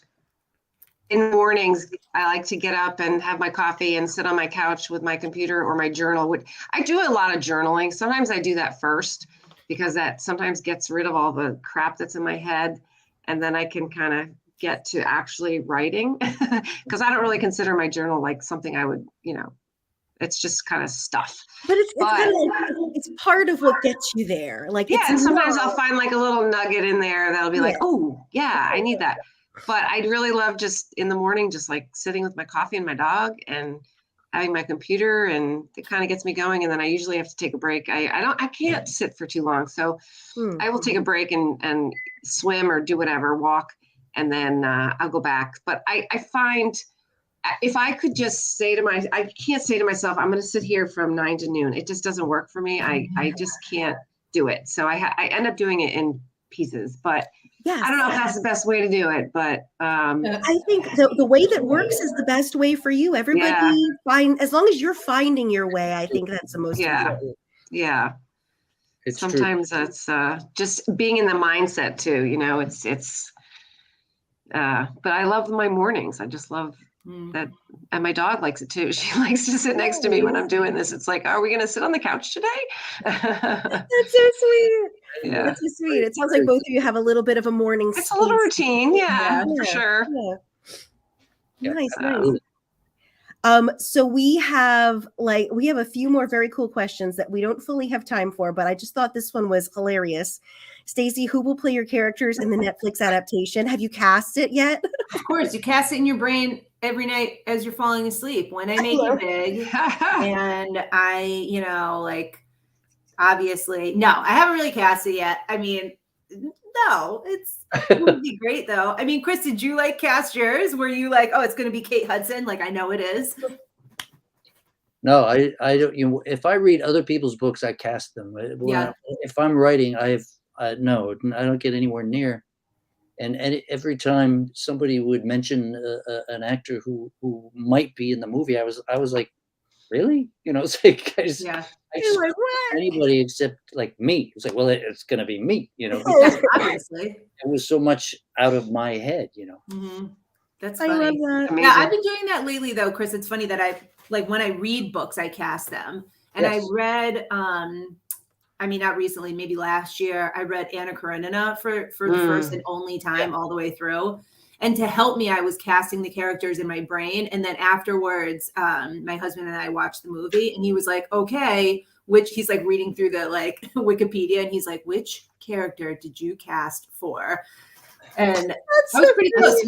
In the mornings, I like to get up and have my coffee and sit on my couch with my computer or my journal. I do a lot of journaling. Sometimes I do that first because that sometimes gets rid of all the crap that's in my head. And then I can kind of get to actually writing because I don't really consider my journal like something I would, it's just kind of stuff. But it's kind of like, it's part of what gets you there. Like, and sometimes I'll find like a little nugget in there that'll be like, oh yeah, I need that. But I'd really love just in the morning, just like sitting with my coffee and my dog and having my computer, and it kind of gets me going. And then I usually have to take a break. I can't sit for too long. So I will take a break and swim or do whatever, walk, and then I'll go back. But I find if I could just I can't say to myself, I'm going to sit here from 9 to noon. It just doesn't work for me. I just can't do it. So I end up doing it in pieces, but I don't know if that's the best way to do it, but I think the way that works is the best way for you. Everybody as long as you're finding your way, I think that's the most important. Yeah. It's sometimes true. That's just being in the mindset too, it's but I love my mornings. I just love that. And my dog likes it too. She likes to sit next to me when I'm doing this. It's like, are we going to sit on the couch today? That's so sweet. Yeah. That's so sweet. It sounds like both of you have a little bit of a morning. It's a little routine. Yeah, for sure. Yeah. Nice. So we have a few more very cool questions that we don't fully have time for, but I just thought this one was hilarious. Stacey, who will play your characters in the Netflix adaptation? Have you cast it yet? Of course, you cast it in your brain every night as you're falling asleep. When I make it big, and obviously, no, I haven't really cast it yet. I mean, no, it would be great though. I mean, Chris, did you cast yours? Were you like, oh, it's going to be Kate Hudson? Like, I know it is. No, I don't. If I read other people's books, I cast them. If I'm writing, no, I don't get anywhere near. And every time somebody would mention an actor who might be in the movie, I was like, really? It's like I just anybody except like me. It's like, well, it's gonna be me, Obviously, it was so much out of my head, Mm-hmm. That's funny. I love that. Yeah, I've been doing that lately, though, Chris. It's funny that when I read books, I cast them, and I read. Not recently, maybe last year, I read Anna Karenina for the first and only time all the way through. And to help me, I was casting the characters in my brain. And then afterwards, my husband and I watched the movie, and he was like, okay, he's like reading through the Wikipedia, and he's like, which character did you cast for? And that was pretty close.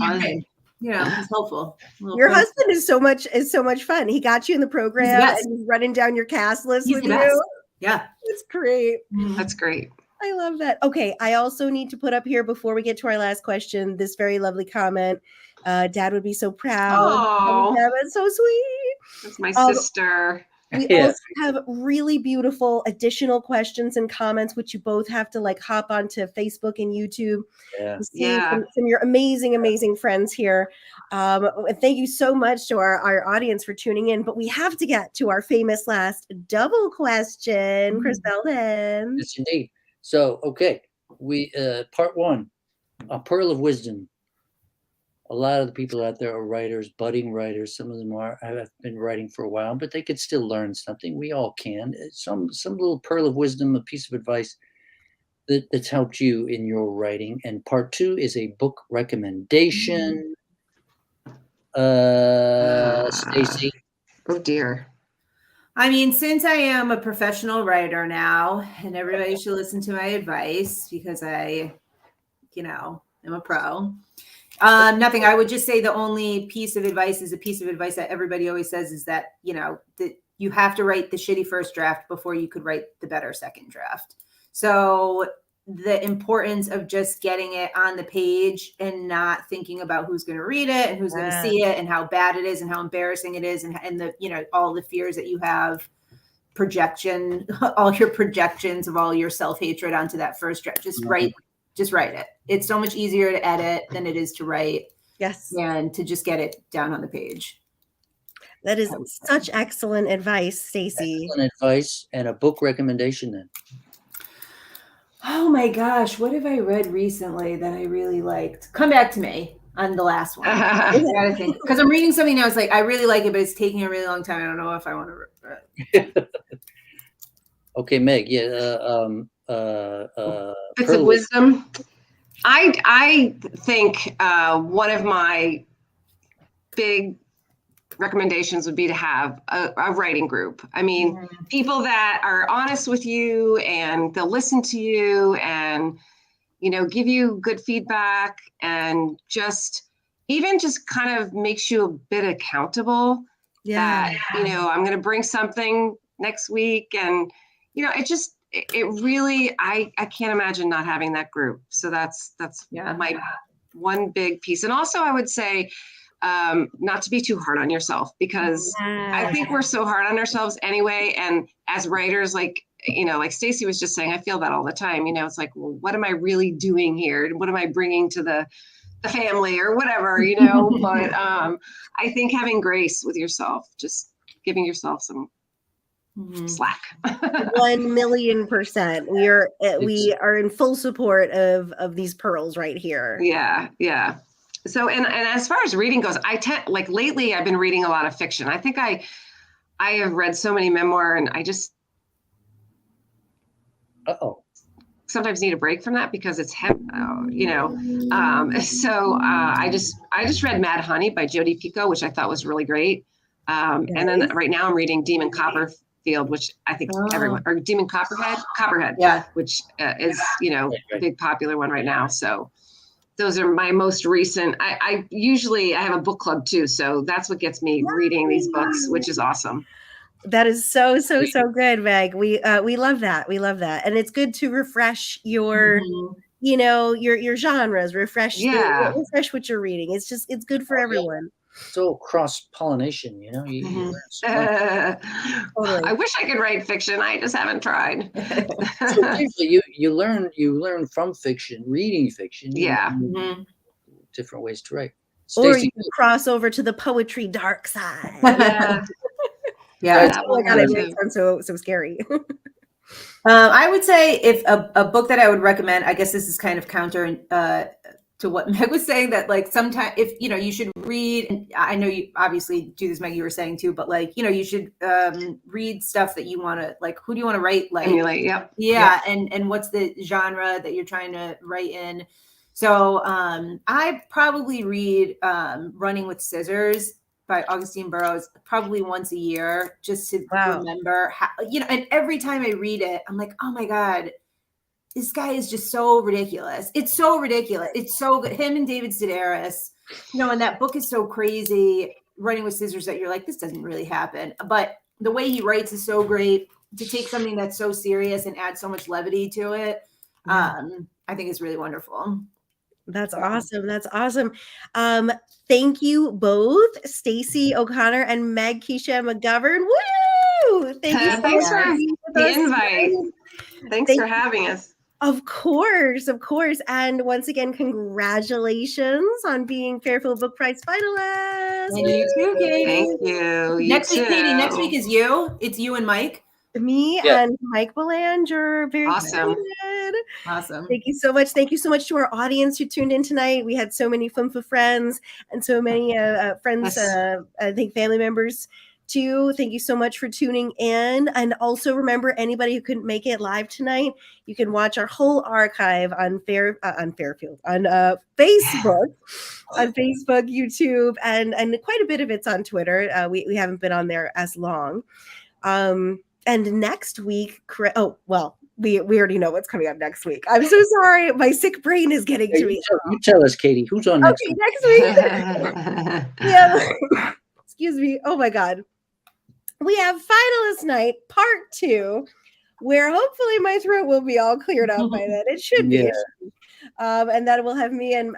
It's helpful. Your husband is so much fun. He got you in the program and he's running down your cast list with you. Yeah. It's great. That's great. I love that. Okay. I also need to put up here before we get to our last question, this very lovely comment. Dad would be so proud. Oh, that's so sweet. That's my sister. We Yeah. also have really beautiful additional questions and comments, which you both have to like hop onto Facebook and YouTube Yeah. to see from your amazing, amazing friends here. Thank you so much to our audience for tuning in. But we have to get to our famous last double question, Chris Belden. Yes, indeed. So, okay, we part one, a pearl of wisdom. A lot of the people out there are writers, budding writers. Some of them have been writing for a while, but they could still learn something. We all can. Some little pearl of wisdom, a piece of advice that's helped you in your writing. And part two is a book recommendation. Stacy. Oh dear. I mean, since I am a professional writer now, and everybody should listen to my advice because I, am a pro. Nothing. I would just say the only piece of advice is a piece of advice that everybody always says is that, that you have to write the shitty first draft before you could write the better second draft. So the importance of just getting it on the page and not thinking about who's going to read it and who's going to see it and how bad it is and how embarrassing it is and the, all the fears that you have, all your projections of all your self-hatred onto that first draft. Just write it. It's so much easier to edit than it is to write. Yes. And to just get it down on the page. That is such excellent advice, Stacy. Excellent advice and a book recommendation then. Oh my gosh, what have I read recently that I really liked? Come back to me on the last one. I gotta think because I'm reading something now. It's like I really like it, but it's taking a really long time. I don't know if I want to. Okay, Meg. Yeah. Bits of wisdom. I think one of my big recommendations would be to have a writing group. I mean, people that are honest with you and they'll listen to you and, give you good feedback and just kind of makes you a bit accountable. Yeah. That, I'm going to bring something next week. And, it really, I can't imagine not having that group. So that's my one big piece. And also I would say, not to be too hard on yourself because I think we're so hard on ourselves anyway. And as writers, like Stacy was just saying, I feel that all the time, it's like, well, what am I really doing here? What am I bringing to the family or whatever, but I think having grace with yourself, just giving yourself some slack. 1,000,000%. We are in full support of these pearls right here. Yeah. So, and as far as reading goes, lately I've been reading a lot of fiction. I think I have read so many memoir and I just sometimes need a break from that because it's heavy, So I just read Mad Honey by Jodi Picoult, which I thought was really great. And then right now I'm reading Demon Copperfield, which I think everyone, or Demon Copperhead, which is, a big popular one right now. So those are my most recent. I usually have a book club too. So that's what gets me reading these books, which is awesome. That is so good, Meg. We love that. We love that. And it's good to refresh your, your genres, refresh what you're reading. It's good for everyone. So cross-pollination, you learn so much. Totally. I wish I could write fiction. I just haven't tried. So basically, you learn from fiction, reading fiction. Different ways to write. Or Stacey, you can cross over to the poetry dark side. Yeah. Oh my God, it makes sound so scary. I would say if a book that I would recommend, I guess this is kind of counter to what Meg was saying, that like sometimes if you should read, and I know you obviously do this, Meg, you were saying too, but like you should read stuff that you want to, like, who do you want to write, like emulate. And what's the genre that you're trying to write in. So I probably read Running with Scissors by Augustine Burroughs probably once a year, just to remember how, and every time I read it, I'm like, oh my God, this guy is just so ridiculous. It's so ridiculous. It's so good. Him and David Sedaris, and that book is so crazy, Running with Scissors, that you're like, this doesn't really happen. But the way he writes is so great, to take something that's so serious and add so much levity to it. I think it's really wonderful. That's awesome. That's awesome. Thank you both, Stacy O'Connor and Meg Keisha McGovern. Woo! you. Thank you so Thanks much for being with the us invite. tonight. Thanks Thank for having us. Of course, of course. And once again, congratulations on being Fairfield Book Prize finalist. And you too, Katie. Thank you. You Next too. week, Katie, next week is you. It's you and Mike. Me Yeah. and Mike Belanger. Very Awesome. excited. Awesome. Thank you so much. Thank you so much to our audience who tuned in tonight. We had so many Fumfa friends and so many friends, Yes. I think family members too. Thank you so much for tuning in. And also remember, anybody who couldn't make it live tonight, you can watch our whole archive on Facebook, on Facebook, YouTube, and quite a bit of it's on Twitter. We haven't been on there as long. And next week, we already know what's coming up next week. I'm so sorry. My sick brain is getting to me. You tell us, Katie, who's on next week? Next week. Yeah. Excuse me. Oh my God. We have Finalist Night Part 2, where hopefully my throat will be all cleared up by then. It should be. Yeah. And that will have me and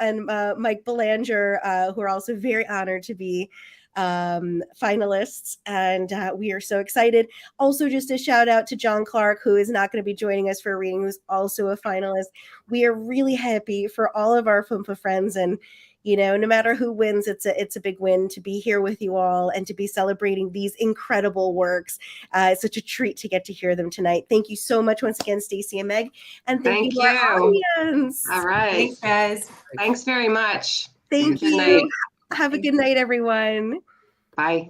Mike Belanger, who are also very honored to be finalists, and we are so excited. Also, just a shout out to John Clark, who is not going to be joining us for a reading, who's also a finalist. We are really happy for all of our Fumfa friends, and no matter who wins, it's a big win to be here with you all and to be celebrating these incredible works. It's such a treat to get to hear them tonight. Thank you so much once again, Stacey and Meg, and thank you to our audience. All right. Thanks, guys. Thanks very much. Thank Good you. night. Have a good night, everyone. Bye.